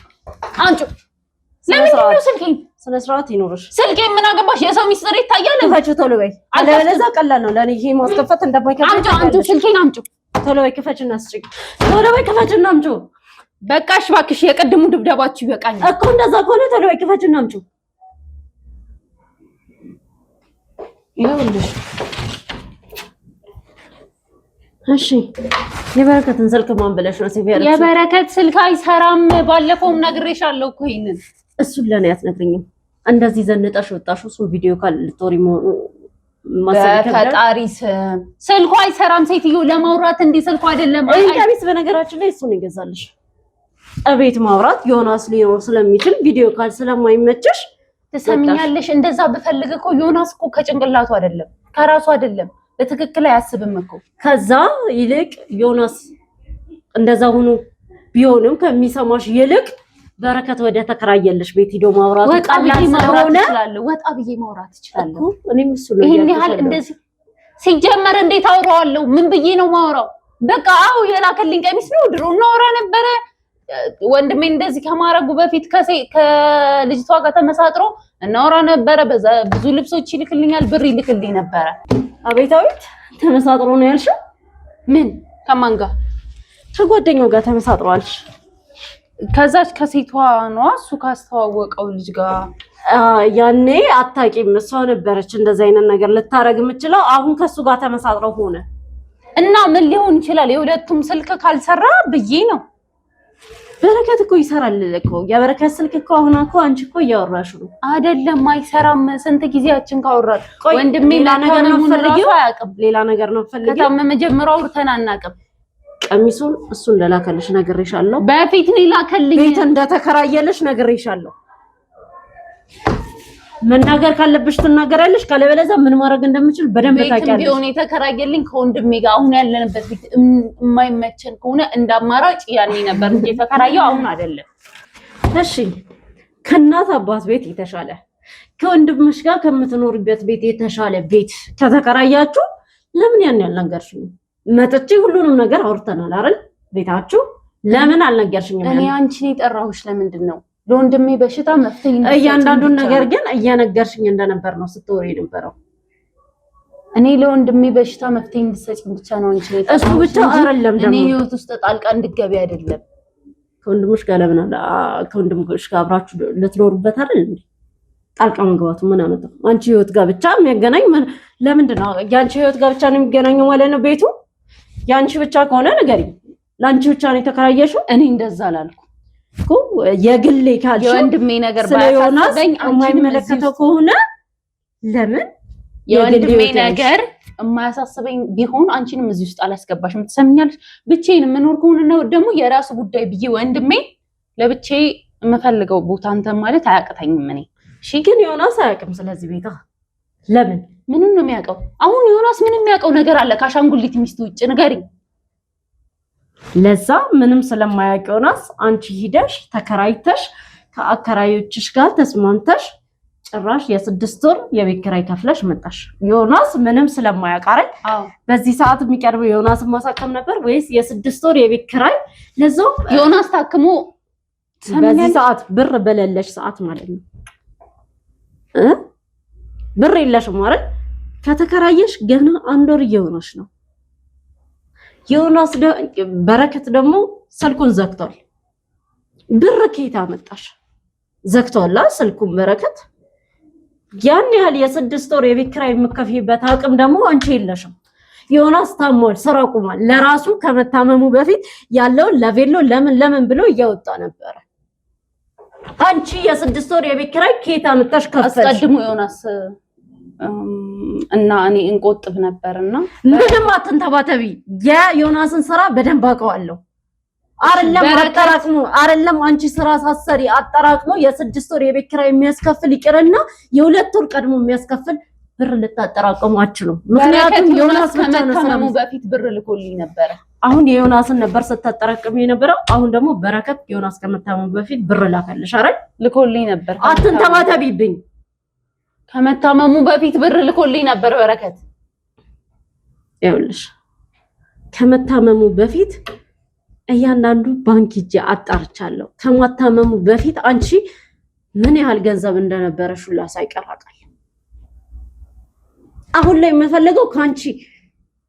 ለምንድን ነው ስልኬን? ስነ ስርዓት ይኖርሽ። ስልኬን ምን አገባሽ? የሰው ሚስጥር ይታያል። ክፈችው ቶሎ በይ። አለበለዚያ ቀላል ነው ለኔ ይሄ ማስከፈት እንደማይከብድ። አምጪው ስልኬን አምጪው። ቶሎ በይ ክፈችና አስጪኝ። ቶሎ በይ ክፈችና አምጪው። በቃሽ እባክሽ፣ የቀድሙ ድብደባችሁ ይበቃኛል እኮ። እንደዛ ከሆነ ቶሎ በይ ክፈችና አምጪው። ይኸውልሽ እሺ፣ የበረከትን ስልክ ማን ብለሽ ነው ሴቭ ያደረግሽው? የበረከት ስልክ አይሰራም። ባለፈውም ነግሬሻለሁ እኮ ይሄንን። እሱን ለኔ አትነግሪኝም? እንደዚህ ዘንጠሽ ወጣሽው እሱ ቪዲዮ ካል ልትወሪ በፈጣሪ ስም ስልኩ አይሰራም። ሴትዮ ለማውራት እንዲህ ስልኩ አይደለም። ቀሚስ በነገራችን ላይ እሱን ይገዛልሽ። እቤት ማውራት ዮናስ ሊኖር ስለሚችል ቪዲዮ ካል ስለማይመችሽ ትሰሚኛለሽ? እንደዛ ብፈልግ እኮ ዮናስ እኮ ከጭንቅላቱ አይደለም ከራሱ አይደለም በትክክል አያስብም እኮ። ከዛ ይልቅ ዮናስ እንደዛ ሆኖ ቢሆንም ከሚሰማሽ ይልቅ በረከት ወደ ተከራየልሽ ቤት ሂዶ ማውራት ወጣ ብዬ ማውራት እችላለሁ። ወጣ ብዬ ማውራት እችላለሁ። እኔም እሱ ነው ይሄን ያህል እንደዚህ ሲጀመር እንዴት አውራዋለሁ? ምን ብዬ ነው ማውራው? በቃ አው የላከልኝ ቀሚስ ነው። ድሮ እናወራ ነበረ። ወንድሜ እንደዚህ ከማረጉ በፊት ከልጅቷ ጋር ተመሳጥሮ እናወራ ነበረ። በዛ ብዙ ልብሶች ይልክልኛል፣ ብር ይልክልኝ ነበረ። አቤታዊት ተመሳጥሮ ነው ያልሽው? ምን ከማን ጋር? ከጓደኛው ጋር ተመሳጥሯልሽ? ከዛች ከሴቷ ነው እሱ ካስተዋወቀው ልጅ ጋር። ያኔ አታቂም፣ እሷ ነበረች እንደዛ አይነት ነገር ልታረግ የምችለው። አሁን ከሱ ጋር ተመሳጥረው ሆነ እና ምን ሊሆን ይችላል? የሁለቱም ስልክ ካልሰራ ብዬ ነው። በረከት እኮ ይሰራል እኮ። የበረከት ስልክ እኮ አሁን እኮ አንቺ እኮ እያወራሽ ነው አይደለም? አይሰራም። ስንት ጊዜያችን ካወራን። ወንድሜ ሌላ ነገር ነው ፈልጊው፣ አያውቅም። ሌላ ነገር ነው ፈልጊው። ከታመመ ጀምሮ አውርተን አናውቅም። ቀሚሱን እሱ እንደላከልሽ ነግሬሻለሁ። በፊት ነው ላከልኝ። ቤት እንደተከራየልሽ ነግሬሻለሁ። መናገር ካለብሽ ትናገራለሽ፣ ካለበለዚያ ምን ማድረግ እንደምችል በደንብ ታውቂያለሽ። ቢሆን የተከራየልኝ ከወንድሜ ጋር አሁን ያለንበት ቤት የማይመቸን ከሆነ እንዳማራጭ ያኔ ነበር እንጂ የተከራየው አሁን አይደለም። እሺ ከእናት አባት ቤት የተሻለ ከወንድምሽ ጋር ከምትኖርበት ቤት የተሻለ ቤት ከተከራያችሁ ለምን ያን ያልነገርሽኝ? መጥቼ ሁሉንም ነገር አውርተናል አይደል? ቤታችሁ ለምን አልነገርሽኝም? እኔ አንቺን የጠራሁሽ ለምንድን ነው? ለወንድሜ በሽታ መፍትሄ እያንዳንዱን ነገር ግን እየነገርሽኝ እንደነበር ነው ስትወሪ የነበረው። እኔ ለወንድሜ በሽታ መፍትሄ እንድትሰጪኝ ብቻ ነው እንጂ እሱ ብቻ አይደለም ደግሞ እኔ ህይወት ውስጥ ጣልቃ እንድትገቢ አይደለም። ከወንድምሽ ጋር ለምን ከወንድምሽ ጋር አብራችሁ ልትኖሩበት አይደል እንዴ? ጣልቃ መግባቱ ምን አመጣው? አንቺ ህይወት ጋር ብቻ የሚያገናኝ ለምንድን ነው? ያንቺ ህይወት ጋር ብቻ ነው የሚገናኘው ማለት ነው ቤቱ? ያንቺ ብቻ ከሆነ ንገሪኝ። ለአንቺ ብቻ ነው የተከራየሽው? እኔ እንደዛ አላልኩም እኮ። የግሌ ካልሽ የወንድሜ ነገር ባያሳስበኝ የማይመለከተው ከሆነ ለምን የወንድሜ ነገር የማያሳስበኝ ቢሆን አንቺንም እዚህ ውስጥ አላስገባሽም። ትሰምኛለሽ? ብቻዬን የምኖር ከሆነ ነው ደግሞ የራሱ ጉዳይ ብዬ ወንድሜ ለብቻዬ የምፈልገው ቦታ አንተ ማለት አያቅተኝም። እኔ እሺ፣ ግን ዮናስ አያውቅም ስለዚህ ቤታ። ለምን? ምንም ነው የሚያውቀው? አሁን ዮናስ ምንም የሚያውቀው ነገር አለ ከአሻንጉሊት ሚስት ውጭ? ንገሪኝ። ለዛ ምንም ስለማያውቅ ዮናስ አንቺ ሂደሽ ተከራይተሽ ከአከራዮችሽ ጋር ተስማምተሽ ጭራሽ የ6 ወር የቤት ኪራይ ከፍለሽ መጣሽ። ዮናስ ምንም ስለማያውቅ አይደል? በዚህ ሰዓት የሚቀርበው ዮናስን ማሳከም ነበር ወይስ የ6 ወር የቤት ኪራይ? ለዛው ዮናስ ታክሞ በዚህ ሰዓት ብር በሌለሽ ሰዓት ማለት ነው ብር የለሽም አይደል? ከተከራየሽ ገና 1 ወር እየሆነሽ ነው። ዮናስ በረከት ደግሞ ስልኩን ዘግቷል። ብር ከየት አመጣሽ? ዘግቷል ስልኩን በረከት። ያን ያህል የ6 ወር የቤት ኪራይ የምትከፍይበት አቅም ደግሞ አንቺ የለሽም። ዮናስ ታሟል፣ ስራ ቆሟል። ለራሱ ከመታመሙ በፊት ያለውን ለቬሎ ለምን ብሎ እያወጣ ነበረ። አንቺ የ6 ወር የቤት ኪራይ ከየት አመጣሽ ከፈለሽ? አስቀድሞ ዮናስ እና እኔ እንቆጥብ ነበርና ምንም አትንተባተቢ። የዮናስን ስራ በደንብ አውቀዋለሁ። አይደለም አንቺ ስራ ሳሰሪ አጠራቅሞ የ6 ወር የቤት ኪራይ የሚያስከፍል ይቅርና የ2 ወር ቀድሞ የሚያስከፍል ብር ልታጠራቅሙ አትችሉም። ምክንያቱም ዮናስ ከመታመሙ በፊት ብር ልኮልኝ ነበር። አሁን የዮናስን ነበር ስታጠራቅም የነበረው። አሁን ደግሞ በረከት ዮናስ ከመታመሙ በፊት ብር ላከልሽ አይደል? ልኮልኝ ነበር። አትንተባተቢብኝ። ከመታመሙ በፊት ብር ልኮልኝ ነበር በረከት። ይኸውልሽ ከመታመሙ በፊት እያንዳንዱ ባንክ ሂጄ አጣርቻለሁ። ከመታመሙ በፊት አንቺ ምን ያህል ገንዘብ እንደነበረሽ ሁላ ሳይቀራቃል። አሁን ላይ የምፈልገው ካንቺ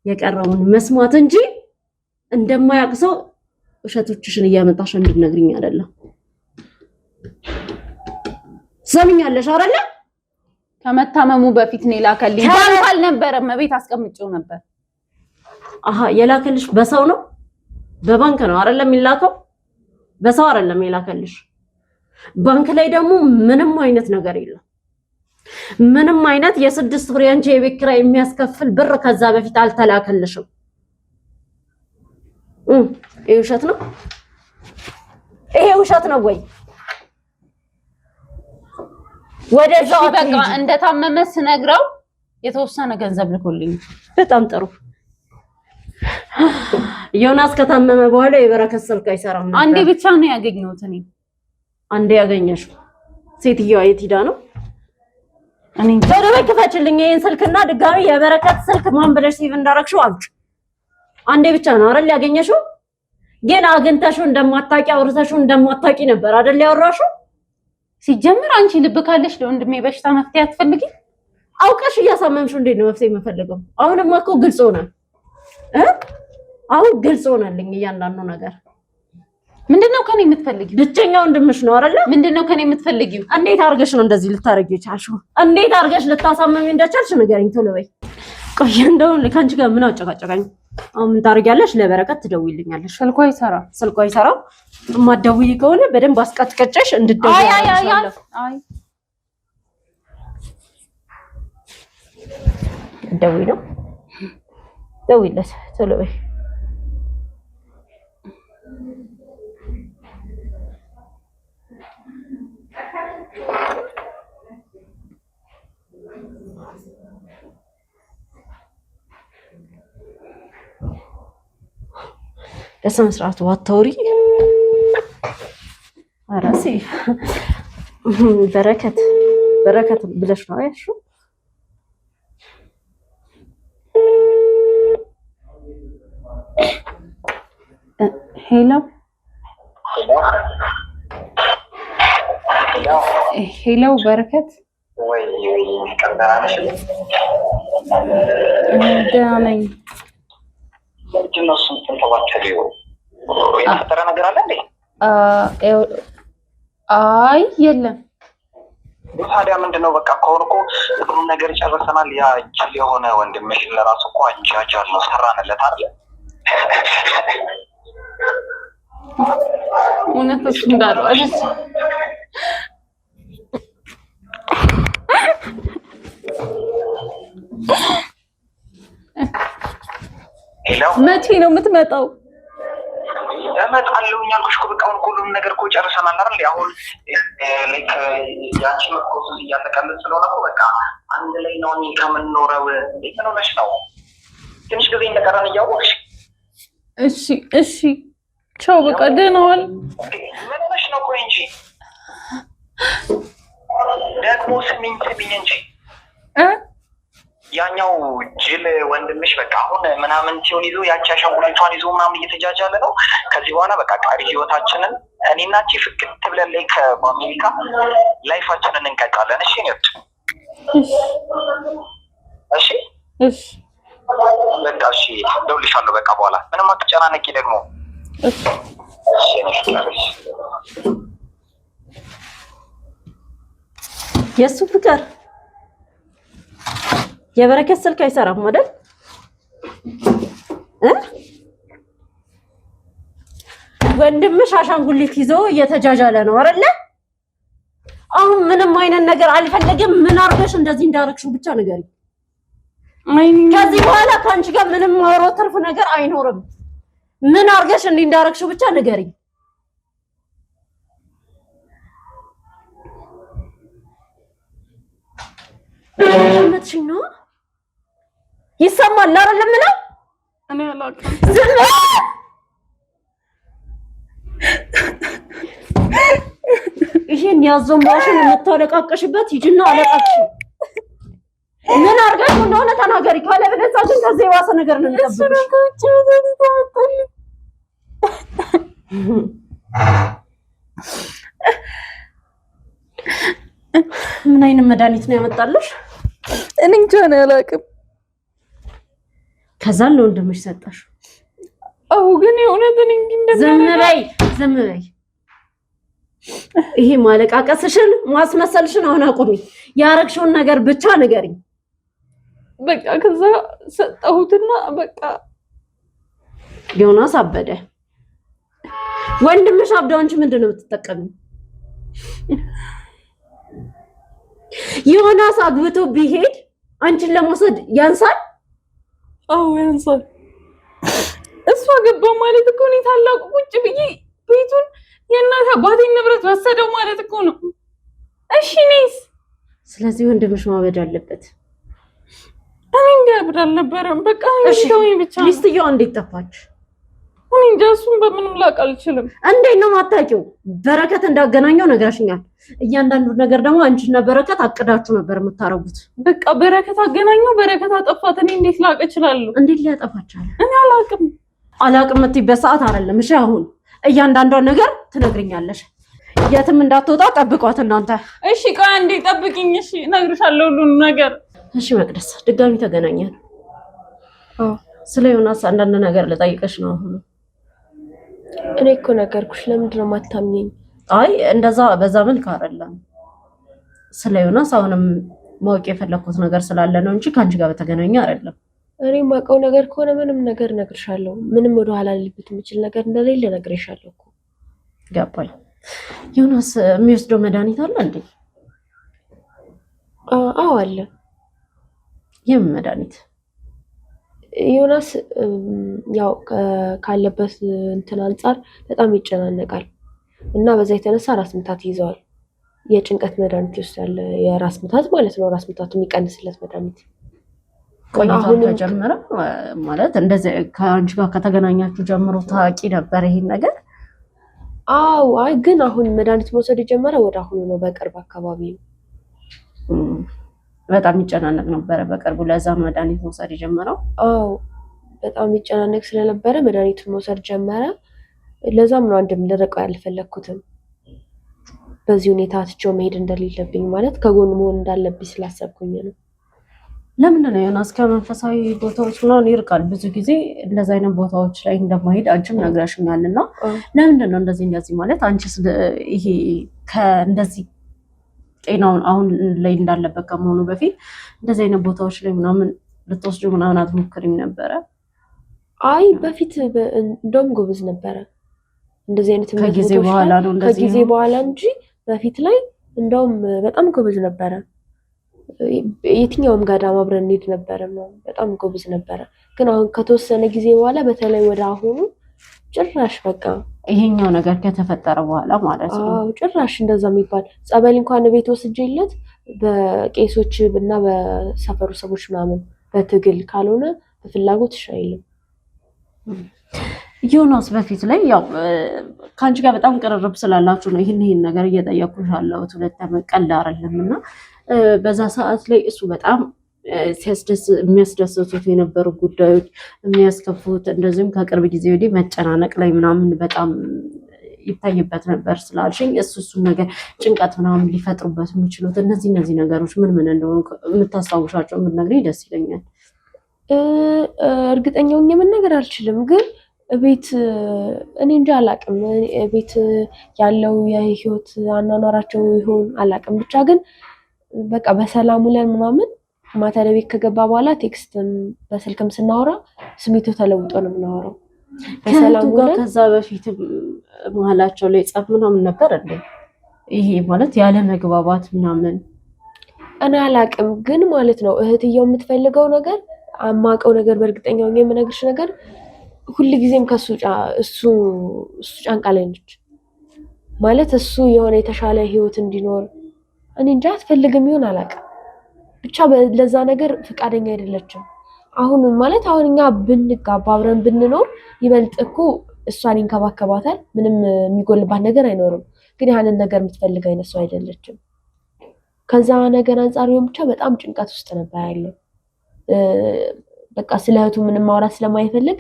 የቀረውን መስማት እንጂ እንደማያውቅ ሰው ውሸቶችሽን እያመጣሽ እንድትነግሪኝ አይደለም። ሰምኛለሽ አይደለ? ከመታመሙ በፊት ነው ላከልኝ። ባንክ አልነበረም፣ ቤት አስቀምጬው ነበር። አሃ የላከልሽ በሰው ነው? በባንክ ነው አይደለም የሚላከው? በሰው አይደለም የላከልሽ። ባንክ ላይ ደግሞ ምንም አይነት ነገር የለም። ምንም አይነት የ6 ወር ያንቺ የቤት ኪራይ የሚያስከፍል ብር ከዛ በፊት አልተላከልሽም። ይሄ ውሸት ነው? ይሄ ውሸት ነው ወይ? ወደዛው በቃ እንደታመመ ስነግረው የተወሰነ ገንዘብ ልኮልኝ። በጣም ጥሩ። ዮናስ ከታመመ በኋላ የበረከት ስልክ አይሰራም ነበር። አንዴ ብቻ ነው ያገኘሁት እኔ። አንዴ ያገኘሽው? ሴትዮዋ የት ሄዳ ነው? እኔ ወደ ክፈችልኝ ይሄን ስልክና ድጋሚ የበረከት ስልክ ማን ብለሽ ሴቭ እንዳረግሽው አውጭ። አንዴ ብቻ ነው አይደል ያገኘሽው? ግን አግኝተሽው እንደማታውቂ አውርተሽው እንደማታውቂ ነበር አይደል ያወራሽው? ሲጀምር አንቺ ልብ ካለሽ ለወንድሜ በሽታ መፍትሄ አትፈልጊ? አውቀሽ እያሳመምሽው እንዴት ነው መፍትሄ የምፈልገው? አሁንማ እኮ ግልጽ ሆነ። አሁን ግልጽ ሆነልኝ እያንዳንዱ ነገር። ምንድነው ከኔ የምትፈልጊው? ብቸኛ ወንድምሽ ነው አይደለ? ምንድነው ከኔ የምትፈልጊው? እንዴት አድርገሽ ነው እንደዚህ ልታረጊው የቻልሽው? እንዴት አድርገሽ ልታሳመሚ እንደቻልሽ ንገሪኝ ቶሎ በይ። ቆይ እንደው ከአንቺ ጋር ምን አጨቃጨቃኝ? አሁን ምን ታደርጊያለሽ? ለበረከት ትደውይልኛለሽ። ስልኳ ይሰራል። ስልኳ ይሰራል። የማትደውይ ከሆነ በደንብ አስቀጥቅጨሽ እንድትደውይ። አይ ደውይ ነው ደውይለት ቶሎ በይ። በስነ ስርዓቱ አታውሪ። አራሴ በረከት ብለሽ ነው ያልሽው? ሄሎ በረከት። ወይ ቀንደራነሽ? ደህና ነኝ። ምንድነው እሱን ተንተባተቢው? የተፈጠረ ነገር አለ እንዴ? አይ የለም። ታዲያ ምንድነው? በቃ ከሆነ እኮ ሁሉም ነገር ጨርሰናል። ያ ጅል የሆነ ወንድምሽን ለራሱ እኮ አጃጃል ነው ሰራንለት አይደል? እውነት እሱ እንዳለው አይደል? መቼ ነው የምትመጣው? እመጣለሁ አልኩሽ እኮ በቃ ሁሉም ነገር እኮ ጨርሰናል አይደል? አሁን ላይክ ያንቺ ፕሮሰስ እያጠቃለለ ስለሆነ እኮ በቃ አንድ ላይ ነው ከምንኖረው። እንዴት ነው ነሽ ነው ትንሽ ጊዜ እንደቀረን እያወቅሽ። እሺ ቻው በቃ ደህና ዋል። ምን ሆነሽ ነው? ቆይ እንጂ ደግሞ ስሚኝ እንጂ ያኛው ጅል ወንድምሽ በቃ አሁን ምናምን ሲሆን ይዞ ያቺ አሻንጉሊቷን ይዞ ምናምን እየተጃጃለ ነው። ከዚህ በኋላ በቃ ቀሪ ህይወታችንን እኔና አንቺ ፍቅት ብለን ላይ በአሜሪካ ላይፋችንን እንቀጫለን። እሺ ነው? እሺ በቃ እሺ፣ ደውልሻለሁ በቃ በኋላ። ምንም አትጨናነቂ ደግሞ። የሱ ፍቅር የበረከት ስልክ አይሰራም አይደል? ወንድምሽ አሻንጉሊት ይዞ እየተጃጃለ ነው አይደለ? አሁን ምንም አይነት ነገር አልፈለግም። ምን አርገሽ እንደዚህ እንዳረግሽው ብቻ ንገሪ። ከዚህ በኋላ ከአንቺ ጋር ምንም ማውራት ትርፍ ነገር አይኖርም። ምን አርገሽ እንዲህ እንዳረግሽው ብቻ ንገሪ። ምትሽኝ ነው ይሰማል አይደለም? ነው እኔ አላውቅም። ይሄን ያዞምባሽን የምታለቃቀሽበት ሂጂና አለቃቅሽ። ምን አርጋሽ እንደሆነ ተናገሪ። ካለበለዚያ ግን ከዚህ የባሰ ነገር ነው የሚጠብቅሽ። ምን አይነት መድኃኒት ነው ያመጣልሽ? እኔ እንጃ ነው አላውቅም። ከዛ ለወንድምሽ ሰጣሽ? አው ግን የእውነትን እንዴ ዝም በይ። ይሄ ማለቃቀስሽን ማስመሰልሽን አሁን አቁሚ። ያረግሽውን ነገር ብቻ ንገሪኝ። በቃ ከዛ ሰጣሁትና በቃ ዮናስ አበደ። ወንድምሽ አብደው አንቺ ምንድን ነው የምትጠቀሚው? ዮናስ አግብቶ ቢሄድ አንቺን ለመውሰድ ያንሳል? አዎ ያንሳል። እሷ ገባ ማለት እኮ ነው ታላቁ ቁጭ ብዬ ቤቱን የእናት አባቴን ንብረት ወሰደው ማለት እኮ ነው። እሺ ነይስ። ስለዚህ ወንድምሽ ማበድ አለበት። እኔ እንዲያብድ አልነበረም። በቃ እሺ ብቻ ሚስትየዋ እንዴት ጠፋች? እኔ እንጃ። እሱን በምንም ላውቅ አልችልም። እንዴት ነው የማታውቂው? በረከት እንዳገናኘው ነግረሽኛል። እያንዳንዱ ነገር ደግሞ አንቺና በረከት አቅዳችሁ ነበር የምታረጉት። በቃ በረከት አገናኘው፣ በረከት አጠፋት። እኔ እንዴት ላውቅ እችላለሁ? እንዴት ሊያጠፋቻል? እኔ አላውቅም የምትይበት ሰዓት አይደለም። እሺ አሁን እያንዳንዷን ነገር ትነግሪኛለሽ። የትም እንዳትወጣ ጠብቋት እናንተ። እሺ ቆይ አንዴ ጠብቂኝ። እሺ እነግርሻለሁ ሁሉን ነገር። እሺ መቅደስ፣ ድጋሚ ተገናኘን። ስለ ዮናስ አንዳንድ ነገር ልጠይቅሽ ነው አሁን። እኔ እኮ ነገርኩሽ። ለምንድን ነው የማታምኚኝ? አይ እንደዛ በዛ መልክ አይደለም። ስለ ዮናስ አሁንም ማወቅ የፈለኩት ነገር ስላለ ነው እንጂ ከአንቺ ጋር በተገናኘ አይደለም። እኔ የማውቀው ነገር ከሆነ ምንም ነገር እነግርሻለሁ። ምንም ወደ ኋላ ልልበት የምችል ነገር እንደሌለ እነግርሻለሁ እኮ። ገባኝ። ዮናስ የሚወስደው መድኃኒት አለ እንዴ? አዎ አለ። የምን መድኃኒት? ዮናስ ያው ካለበት እንትን አንጻር በጣም ይጨናነቃል እና በዛ የተነሳ ራስ ምታት ይዘዋል። የጭንቀት መድኃኒት ይወስዳል። የራስ ምታት ማለት ነው። ራስ ምታቱ የሚቀንስለት መድኃኒት። ቆይቷል ከጀመረ ማለት እንደዚህ ከአንቺ ጋር ከተገናኛችሁ ጀምሮ ታውቂ ነበር ይሄን ነገር? አዎ። አይ ግን አሁን መድኃኒት መውሰድ የጀመረ ወደ አሁኑ ነው፣ በቅርብ አካባቢ ነው። በጣም ይጨናነቅ ነበረ በቅርቡ፣ ለዛ መድኃኒት መውሰድ የጀመረው? አዎ በጣም ይጨናነቅ ስለነበረ መድኃኒቱን መውሰድ ጀመረ። ለዛም ነው አንድም ልርቀው ያልፈለኩትም። በዚህ ሁኔታ ትቼው መሄድ እንደሌለብኝ ማለት ከጎኑ መሆን እንዳለብኝ ስላሰብኩኝ ነው። ለምንድን ነው ዮናስ ከመንፈሳዊ ቦታዎች ምናምን ይርቃል? ብዙ ጊዜ እንደዚህ አይነት ቦታዎች ላይ እንደማይሄድ አንቺም ነግረሽኛል። እና ለምንድን ነው እንደዚህ ማለት? አንቺስ ይሄ ከእንደዚህ ጤናውን አሁን ላይ እንዳለበት ከመሆኑ በፊት እንደዚህ አይነት ቦታዎች ላይ ምናምን ልትወስዱ ምናምን አትሞክሪም ነበረ? አይ በፊት እንደውም ጎበዝ ነበረ እንደዚህ አይነት ከጊዜ በኋላ ነው እንደዚህ ከጊዜ በኋላ እንጂ በፊት ላይ እንደውም በጣም ጎበዝ ነበረ። የትኛውም ጋዳም አብረን እንሄድ ነበረ ነው። በጣም ጎብዝ ነበረ። ግን አሁን ከተወሰነ ጊዜ በኋላ በተለይ ወደ አሁኑ ጭራሽ በቃ ይሄኛው ነገር ከተፈጠረ በኋላ ማለት ነው። ጭራሽ እንደዛ የሚባል ጸበል እንኳን ቤት ወስጄለት በቄሶች እና በሰፈሩ ሰዎች ምናምን በትግል ካልሆነ በፍላጎት አይልም። ዮናስ በፊት ላይ ያው ከአንቺ ጋር በጣም ቅርርብ ስላላችሁ ነው ይህን ነገር እየጠየኩሽ ያለሁት። ሁለት ቀልድ አይደለም እና በዛ ሰዓት ላይ እሱ በጣም የሚያስደስቱት የነበሩ ጉዳዮች የሚያስከፉት፣ እንደዚሁም ከቅርብ ጊዜ ወዲህ መጨናነቅ ላይ ምናምን በጣም ይታይበት ነበር ስላልሽኝ እሱን ነገር ጭንቀት ምናምን ሊፈጥሩበት የሚችሉት እነዚህ ነገሮች ምን እንደሆኑ የምታስታውሻቸው የምትነግሪኝ ደስ ይለኛል። እርግጠኛው የምናገር አልችልም፣ ግን ቤት እኔ እንጃ አላቅም። ቤት ያለው የህይወት አኗኗራቸው ይሆን አላቅም። ብቻ ግን በቃ በሰላም ውለን ምናምን ማታ ቤት ከገባ በኋላ ቴክስትም በስልክም ስናወራ ስሜቱ ተለውጦ ነው የምናወራው። በሰላም ጋር ከዛ በፊት መሀላቸው ላይ ጸብ ምናምን ነበር እንዴ? ይሄ ማለት ያለ መግባባት ምናምን እኔ አላቅም፣ ግን ማለት ነው እህትየው የምትፈልገው ነገር አማቀው ነገር በእርግጠኛው የምነግርሽ ነገር ሁልጊዜም እሱ ጫንቃ ላይ ነች ማለት እሱ የሆነ የተሻለ ህይወት እንዲኖር እኔ እንጃ አትፈልግም ይሆን አላቅም። ብቻ ለዛ ነገር ፈቃደኛ አይደለችም። አሁን እኛ ብንጋባ አብረን ብንኖር ይበልጥ እኮ እሷን ይንከባከባታል፣ ምንም የሚጎልባት ነገር አይኖርም። ግን ያንን ነገር የምትፈልግ አይነት ሰው አይደለችም። ከዛ ነገር አንጻር ብቻ በጣም ጭንቀት ውስጥ ነበር ያለው። በቃ ስለ እህቱ ምንም ማውራት ስለማይፈልግ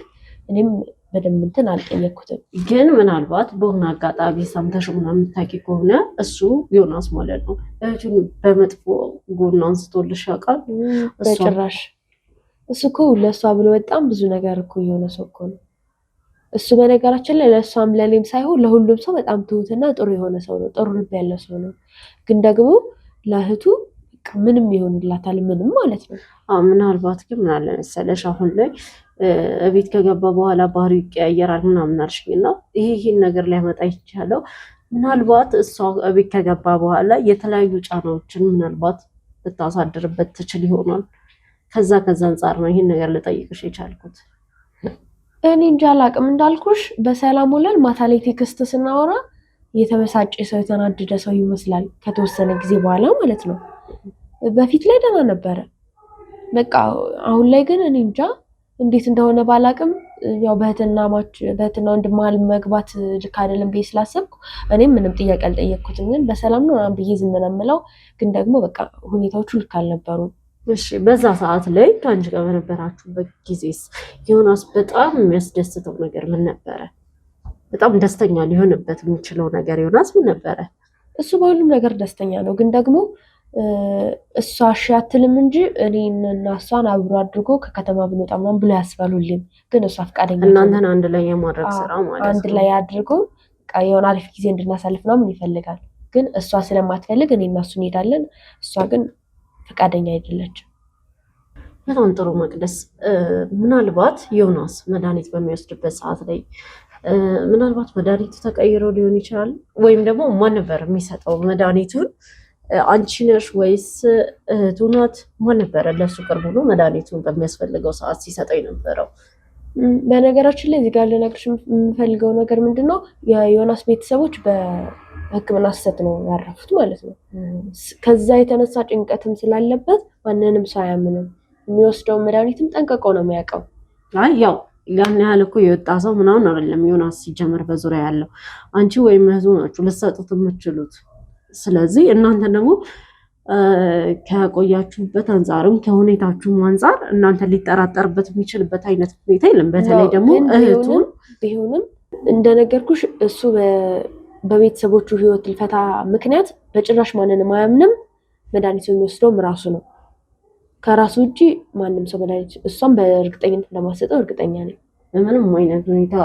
እኔም በደንብ እንትን አልጠየኩትም። ግን ምናልባት በሆነ አጋጣሚ ሰምተሽ ምናምን የምታውቂ ከሆነ እሱ ዮናስ ማለት ነው እህቱን በመጥፎ ጎን አንስቶልሽ ያውቃል? በጭራሽ። እሱ እኮ ለእሷ ብሎ በጣም ብዙ ነገር እኮ የሆነ ሰው እኮ ነው እሱ። በነገራችን ላይ ለእሷም ለእኔም ሳይሆን ለሁሉም ሰው በጣም ትሁትና ጥሩ የሆነ ሰው ነው፣ ጥሩ ልብ ያለ ሰው ነው። ግን ደግሞ ለእህቱ ምንም ይሆንላታል ምንም ማለት ነው። ምናልባት ግን ምን አለ መሰለሽ አሁን ላይ ቤት ከገባ በኋላ ባህሪው ይቀያየራል ምናምን አልሽኝ እና ይህን ነገር ሊያመጣ ይቻለው ምናልባት እሷ ቤት ከገባ በኋላ የተለያዩ ጫናዎችን ምናልባት ልታሳድርበት ትችል ይሆናል። ከዛ አንጻር ነው ይህን ነገር ልጠይቅሽ የቻልኩት። እኔ እንጃ አላቅም። እንዳልኩሽ በሰላም ውለን ማታ ላይ ቴክስት ስናወራ የተበሳጨ ሰው የተናደደ ሰው ይመስላል ከተወሰነ ጊዜ በኋላ ማለት ነው። በፊት ላይ ደህና ነበረ በቃ። አሁን ላይ ግን እኔ እንጃ እንዴት እንደሆነ ባላቅም ያው በእህትና ወንድም መሀል መግባት ልክ አይደለም ብዬ ስላሰብኩ እኔም ምንም ጥያቄ አልጠየቅኩትም። ግን በሰላም ነው ብዬ ዝም ነው የምለው። ግን ደግሞ በቃ ሁኔታዎቹ ልክ አልነበሩም። እሺ በዛ ሰዓት ላይ ከአንቺ ጋር በነበራችሁበት ጊዜስ ዮናስ በጣም የሚያስደስተው ነገር ምን ነበረ? በጣም ደስተኛ ሊሆንበት የሚችለው ነገር ዮናስ ምን ነበረ? እሱ በሁሉም ነገር ደስተኛ ነው። ግን ደግሞ እሷ እሺ አትልም እንጂ እኔና እሷን አብሮ አድርጎ ከከተማ ብንወጣ ምናምን ብሎ ያስባል ሁሌም። ግን እሷ ፈቃደኛ እናንተን አንድ ላይ የማድረግ ስራ ማለት ነው። አንድ ላይ አድርጎ የሆነ አሪፍ ጊዜ እንድናሳልፍ ምናምን ይፈልጋል። ግን እሷ ስለማትፈልግ እኔና እሱ እንሄዳለን። እሷ ግን ፈቃደኛ አይደለችም። በጣም ጥሩ መቅደስ። ምናልባት ዮናስ መድኃኒት በሚወስድበት ሰዓት ላይ ምናልባት መድኃኒቱ ተቀይሮ ሊሆን ይችላል። ወይም ደግሞ ማን ነበር የሚሰጠው መድኃኒቱን? አንቺ ነሽ ወይስ እህቱ ናት? ማን ነበረ ለሱ ቅርብ ሆኖ መድኃኒቱን በሚያስፈልገው ሰዓት ሲሰጠው የነበረው? በነገራችን ላይ እዚህ ጋር ልነግርሽ የምፈልገው ነገር ምንድነው፣ የዮናስ ቤተሰቦች በሕክምና ስህተት ነው ያረፉት ማለት ነው። ከዛ የተነሳ ጭንቀትም ስላለበት ማንንም ሰው አያምንም። የሚወስደውን መድኃኒትም ጠንቅቆ ነው የሚያውቀው። አይ ያው ያን ያህል እኮ የወጣ ሰው ምናምን አይደለም ዮናስ ሲጀመር በዙሪያ ያለው አንቺ ወይም እህቱ ናችሁ ልትሰጡት የምትችሉት። ስለዚህ እናንተ ደግሞ ከቆያችሁበት አንጻርም ከሁኔታችሁም አንጻር እናንተ ሊጠራጠርበት የሚችልበት አይነት ሁኔታ የለም። በተለይ ደግሞ እህቱን ቢሆንም እንደነገርኩሽ እሱ በቤተሰቦቹ ህይወት ልፈታ ምክንያት በጭራሽ ማንንም አያምንም። መድኃኒቱ የሚወስደውም ራሱ ነው። ከራሱ ውጭ ማንም ሰው መድኃኒት እሷም በእርግጠኝነት እንደማሰጠው እርግጠኛ ነኝ። በምንም አይነት ሁኔታ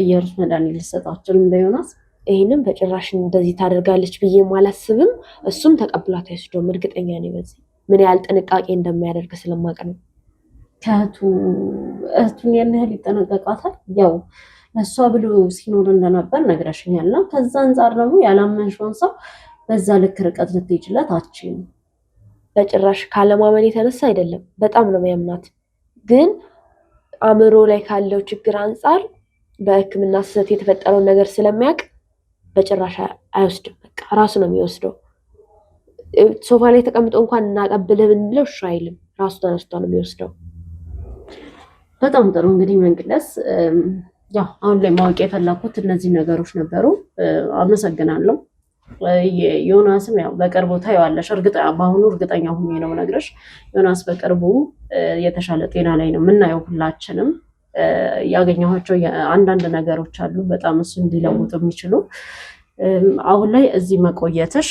እየሩስ መድኃኒት ልሰጣቸው እንደ ዮናስ ይህንም በጭራሽ እንደዚህ ታደርጋለች ብዬ አላስብም። እሱም ተቀብሏት አይወስደውም እርግጠኛ ነኝ። በዚህ ምን ያህል ጥንቃቄ እንደሚያደርግ ስለማውቅ ነው። እህቱን ያን ያህል ይጠነቀቃታል። ያው ለእሷ ብሎ ሲኖር እንደነበር ነግረሽኛል። እና ከዛ አንጻር ደግሞ ያላመንሽውን ሰው በዛ ልክ ርቀት ልትሄጂለት አትችይም። በጭራሽ ካለማመን የተነሳ አይደለም፣ በጣም ነው የሚያምናት። ግን አእምሮ ላይ ካለው ችግር አንጻር በሕክምና ስህተት የተፈጠረውን ነገር ስለሚያውቅ በጭራሽ አይወስድም። በቃ ራሱ ነው የሚወስደው። ሶፋ ላይ ተቀምጦ እንኳን እናቀብልህ ብንለው እሺ አይልም። ራሱ ተነስቶ ነው የሚወስደው። በጣም ጥሩ። እንግዲህ መንግለስ ያው አሁን ላይ ማወቅ የፈለኩት እነዚህ ነገሮች ነበሩ። አመሰግናለሁ። ዮናስም ያው በቅርቡ ታየዋለሽ። በአሁኑ እርግጠኛ ሆኜ ነው የምነግርሽ። ዮናስ በቅርቡ የተሻለ ጤና ላይ ነው የምናየው ሁላችንም። ያገኘኋቸው አንዳንድ ነገሮች አሉ በጣም እሱ እንዲለውጡ የሚችሉ። አሁን ላይ እዚህ መቆየትሽ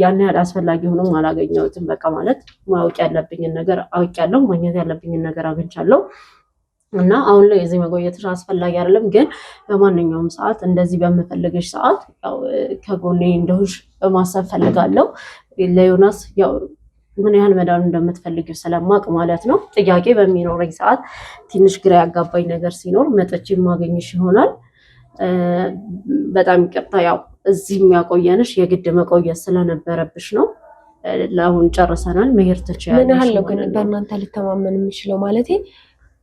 ያን ያህል አስፈላጊ ሆኖም አላገኘሁትም። በቃ ማለት ማወቅ ያለብኝን ነገር አውቄያለሁ፣ ማግኘት ያለብኝን ነገር አግኝቻለሁ እና አሁን ላይ እዚህ መቆየትሽ አስፈላጊ አይደለም። ግን በማንኛውም ሰዓት እንደዚህ በምፈልግሽ ሰዓት ያው ከጎኔ እንደሆንሽ በማሰብ ፈልጋለሁ። ለዮናስ ያው ምን ያህል መዳኑ እንደምትፈልግ ስለማቅ ማለት ነው። ጥያቄ በሚኖረኝ ሰዓት ትንሽ ግራ ያጋባኝ ነገር ሲኖር መጥቼ ማገኝሽ ይሆናል። በጣም ይቅርታ። ያው እዚህ የሚያቆየንሽ የግድ መቆየት ስለነበረብሽ ነው። ለአሁን ጨርሰናል፣ መሄድ ትችያለሽ። ምን ያህል ነው ግን በእናንተ ልተማመን የምችለው? ማለት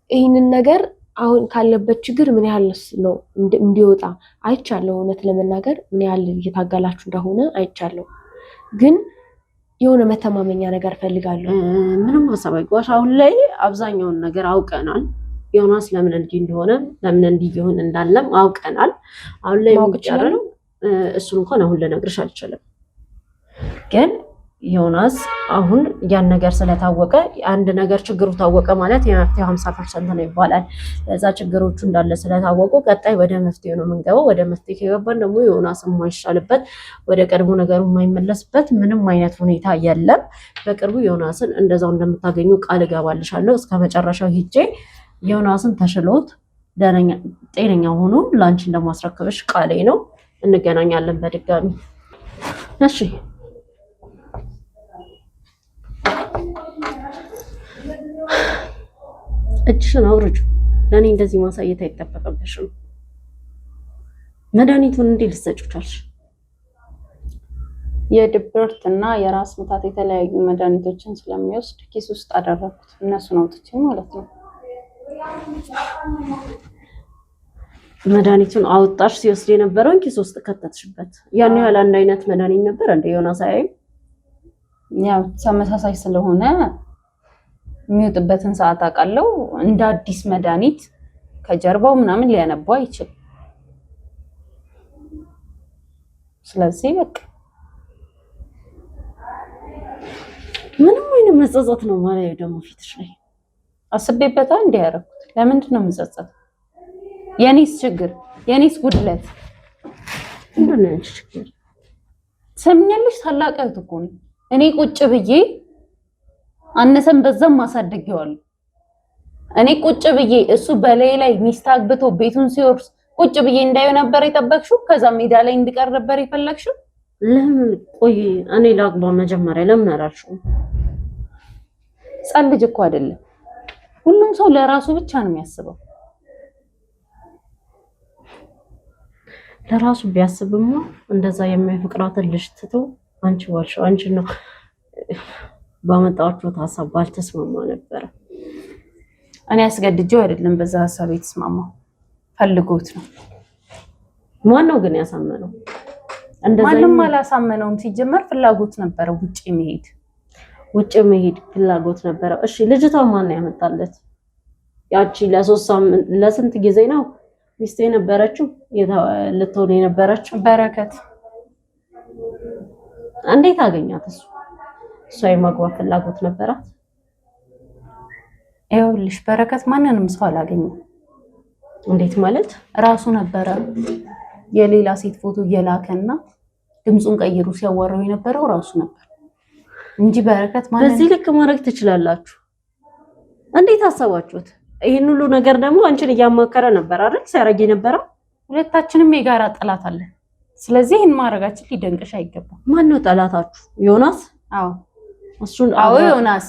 ይህንን ነገር አሁን ካለበት ችግር ምን ያህል ነው እንዲወጣ አይቻለሁ። እውነት ለመናገር ምን ያህል እየታገላችሁ እንደሆነ አይቻለሁ። ግን የሆነ መተማመኛ ነገር ፈልጋለሁ። ምንም ሀሳብ አይጓሽ። አሁን ላይ አብዛኛውን ነገር አውቀናል። ዮናስ ለምን እንዲህ እንደሆነ ለምን እንዲህ ይሆን እንዳለም አውቀናል። አሁን ላይ የሚቀረን እሱን እንኳን አሁን ልነግርሽ አልችልም። ግን ዮናስ አሁን ያን ነገር ስለታወቀ አንድ ነገር ችግሩ ታወቀ ማለት የመፍትሄው 50% ነው ይባላል። ለዛ ችግሮቹ እንዳለ ስለታወቁ ቀጣይ ወደ መፍትሄው ነው የምንገባው። ወደ መፍትሄ ከገባን ደግሞ ዮናስ የማይሻልበት ወደ ቀድሞ ነገሩ የማይመለስበት ምንም አይነት ሁኔታ የለም። በቅርቡ ዮናስን እንደዛው እንደምታገኙ ቃል እገባልሻለሁ። እስከ መጨረሻው ሂጄ ዮናስን ተሽሎት ጤነኛ ሆኖ ላንቺ እንደማስረክብሽ ቃሌ ነው። እንገናኛለን በድጋሚ እሺ። እጅሽን አውርጁ። ለእኔ እንደዚህ ማሳየት አይጠበቅብሽም። መድኃኒቱን እንዴት ልትሰጪው ቻልሽ? የድብርት እና የራስ ምታት የተለያዩ መድኃኒቶችን ስለሚወስድ ኪስ ውስጥ አደረኩት። እነሱን አውጥቼ ማለት ነው። መድኃኒቱን አውጣሽ ሲወስድ የነበረውን ኪስ ውስጥ ከተትሽበት። ያን ያህል አንድ አይነት መድኃኒት ነበር እንደ ዮናስ አይም ያው ተመሳሳይ ስለሆነ የሚወጥበትን ሰዓት አውቃለሁ። እንደ አዲስ መድኃኒት ከጀርባው ምናምን ሊያነባው አይችልም። ስለዚህ በቃ ምንም አይነት መጸጸት ነው ማለት ደግሞ ፊትሽ ላይ አስቤበታ እንዲያረኩት። ለምንድን ነው የምጸጸተው? የኔስ ችግር የኔስ ጉድለት ምንድን ነው ችግር? ሰምኛለሽ? ታላቅ እህት እኮ ነኝ እኔ። ቁጭ ብዬ አነሰን በዛም ማሳደጊዋለሁ። እኔ ቁጭ ብዬ እሱ በላይ ላይ ሚስት አግብቶ ቤቱን ሲወርስ ቁጭ ብዬ እንዳየው ነበር የጠበቅሽው? ከዛ ሜዳ ላይ እንድቀር ነበር የፈለግሽው? ለምን ቆይ እኔ ላግባ መጀመሪያ ለምን አላልሽው? ሕፃን ልጅ እኮ አይደለም። ሁሉም ሰው ለራሱ ብቻ ነው የሚያስበው። ለራሱ ቢያስብማ እንደዛ የሚያፈቅራትን ልጅ ትቶ አንቺ ዋልሽው። አንቺ ነው ባመጣችሁት ሀሳብ ባልተስማማ ነበረ። እኔ አስገድጄው አይደለም በዛ ሀሳብ የተስማማው፣ ፈልጎት ነው። ማነው ግን ያሳመነው? ማንም አላሳመነውም። ሲጀመር ፍላጎት ነበረ ውጭ መሄድ ፍላጎት ነበረ። እሺ ልጅቷ ማን ያመጣለት? ያቺ ለስንት ጊዜ ነው ሚስቴ የነበረችው ልትሆን የነበረችው በረከት። እንዴት አገኛት? እሷ የማግባት ፍላጎት ነበራት። ይኸውልሽ በረከት ማንንም ሰው አላገኘም። እንዴት ማለት? ራሱ ነበረ የሌላ ሴት ፎቶ እየላከና ድምፁን ቀይሩ ሲያወራው የነበረው ራሱ ነበር እንጂ በረከት ማለት በዚህ ልክ ማድረግ ትችላላችሁ? እንዴት አሰባችሁት? ይሄን ሁሉ ነገር ደግሞ አንቺን እያማከረ ነበር አይደል ሲያረግ የነበረው? ሁለታችንም የጋራ ጠላት አለን። ስለዚህ ይሄን ማድረጋችን ሊደንቅሽ አይገባም። ማን ነው ጠላታችሁ? ዮናስ? አዎ እሱን ዮናስ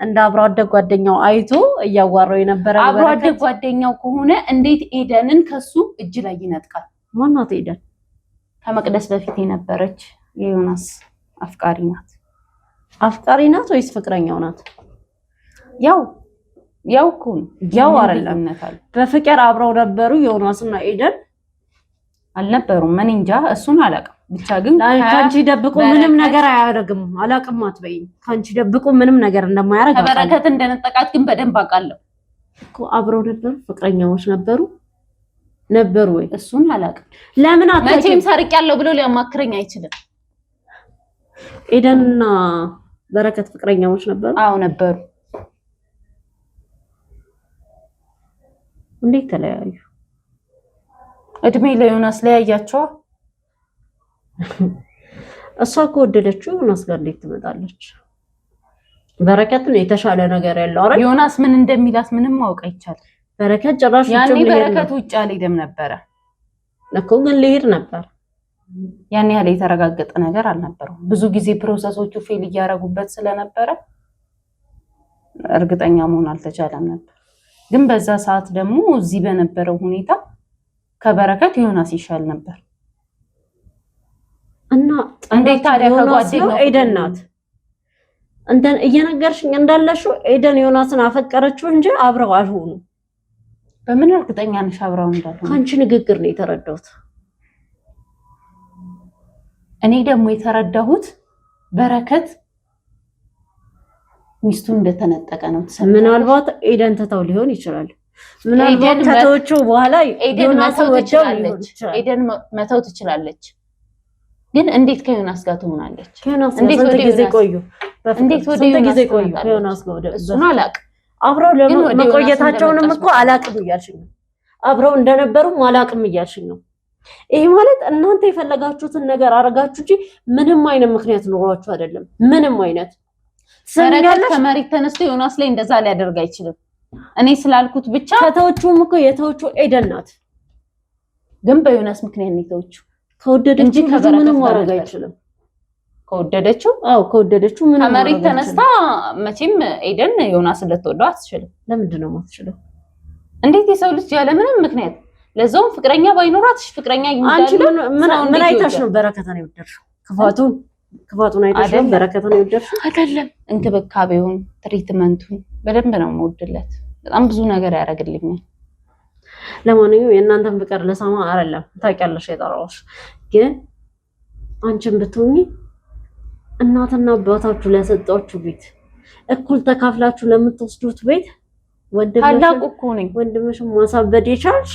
እንደ አብሮ አደግ ጓደኛው አይቶ እያዋራው የነበረ አብሮ አደግ ጓደኛው ከሆነ እንዴት ኤደንን ከሱ እጅ ላይ ይነጥቃል? ማናት ኤደን? ከመቅደስ በፊት የነበረች የዮናስ አፍቃሪ ናት። አፍቃሪ ናት ወይስ ፍቅረኛው ናት? ያው እኮ ያው አይደለም። በፍቅር አብረው ነበሩ ዮናስና ኤደን አልነበሩም? ምን እንጃ እሱን አላውቅም። ብቻ ግን ካንቺ ደብቆ ምንም ነገር አያደርግም። አላውቅም አትበይኝ። ካንቺ ደብቆ ምንም ነገር እንደማያደርግ ከበረከት እንደነጠቃት ግን በደንብ አውቃለሁ እኮ። አብረው ነበሩ፣ ፍቅረኛዎች ነበሩ ወይ? እሱን አላውቅም። ለምን አታውቂም? መቼም ሰርቄያለሁ ብሎ ሊያማክረኝ አይችልም። ኤደንና በረከት ፍቅረኛዎች ነበሩ? አዎ ነበሩ። እንዴት ተለያዩ? እድሜ ለዮናስ ለያያቸው። እሷ ከወደደችው ዮናስ ጋር እንዴት ትመጣለች? በረከት ነው የተሻለ ነገር ያለው አይደል? ዮናስ ምን እንደሚላት ምንም ማወቅ አይቻልም። በረከት ጭራሽ ያኔ በረከት ውጭ አልሄድም ነበረ እኮ። ግን ልሄድ ነበር። ያን ያህል የተረጋገጠ ነገር አልነበረም። ብዙ ጊዜ ፕሮሰሶቹ ፌል እያደረጉበት ስለነበረ እርግጠኛ መሆን አልተቻለም ነበር። ግን በዛ ሰዓት ደግሞ እዚህ በነበረው ሁኔታ ከበረከት ዮናስ ይሻል ነበር። እና እንዴት ታዲያ ከጓደኛው ኤደን ናት እንትን እየነገርሽኝ እንዳለሽው ኤደን ዮናስን አፈቀረችው እንጂ አብረው አልሆኑ። በምን እርግጠኛ ነሽ አብረው እንዳልሆኑ? አንቺ ንግግር ነው የተረዳሁት። እኔ ደግሞ የተረዳሁት በረከት ሚስቱን እንደተነጠቀ ነው። ምናልባት ኤደን ተተው ሊሆን ይችላል። ምናልባት ከተወቹ በኋላ ኤደን መተው ትችላለች። ግን እንዴት ከዮናስ ጋር ትሆናለች? እንዴት ወደ ጊዜ ቆዩ? እንዴት ወደ ጊዜ ቆዩ? ከዮናስ ጋር ወደ እሱን አላውቅም። አብረው ለመቆየታቸውንም እኮ አላውቅም እያልሽኝ ነው። አብረው እንደነበሩም አላውቅም እያልሽኝ ነው። ይሄ ማለት እናንተ የፈለጋችሁትን ነገር አረጋችሁ እንጂ ምንም አይነት ምክንያት ኖሯችሁ አይደለም። ምንም አይነት ሰረገት ከመሬት ተነስቶ ዮናስ ላይ እንደዛ ሊያደርግ አይችልም። እኔ ስላልኩት ብቻ ከተወቹም እኮ የተወቹ ኤደን ናት። ግን በዮናስ ምክንያት ነው የተወቹ። ከወደደች ምንም ማድረግ አይችልም። ከወደደችው ከወደደችው ምንም ከመሬት ተነስታ መቼም ኤደን ዮናስ ልትወደው አትችልም። ለምንድን ነው የማትችለው? እንዴት የሰው ልጅ ያለ ምንም ምክንያት ለዛውም ፍቅረኛ ባይኖራትሽ ፍቅረኛ ይምጣል። ምን አይተሽ ነው በረከትን የወደድሽው? ክፋቱን አይተሽ ነው በረከትን የወደድሽው? አይደለም፣ እንክብካቤውን ትሪትመንቱን በደንብ ነው የምወድለት። በጣም ብዙ ነገር ያደርግልኛል። ለማንኛውም የእናንተን ፍቅር ለሰማ አይደለም ታውቂያለሽ የጠራሁሽ። ግን አንቺን ብትሆኚ እናትና አባታችሁ ለሰጣችሁ ቤት እኩል ተካፍላችሁ ለምትወስዱት ቤት ታላቁ እኮ ነኝ። ወንድምሽን ማሳበድ የቻልሽ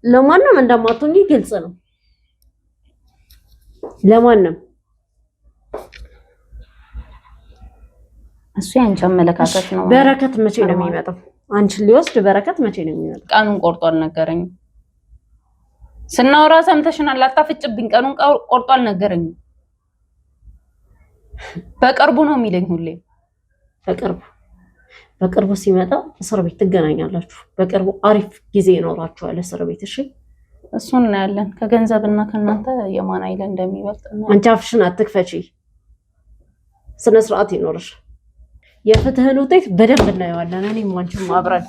ለማንም እንደማትሆኚ ግልጽ ነው። ለማንም እሱ ያንቺ አመለካከት ነው። በረከት መቼ ነው የሚመጣው? አንቺን ሊወስድ በረከት መቼ ነው የሚመጣው? ቀኑን ቆርጦ አልነገረኝም። ስናወራ ሰምተሽናል። አታፍጭብኝ። ቀኑን ቆርጦ አልነገረኝም። በቅርቡ ነው የሚለኝ ሁሌ። በቅርቡ ሲመጣ እስር ቤት ትገናኛላችሁ። በቅርቡ አሪፍ ጊዜ ይኖራችኋል እስር ቤት። እሺ እሱን እናያለን። ከገንዘብና ከእናንተ የማን አይለ እንደሚበልጥ አንቺ አፍሽን አትክፈቺ። ስነ ስርዓት ይኖርሽ። የፍትህን ውጤት በደንብ እናየዋለን። እኔም አንቺም አብረን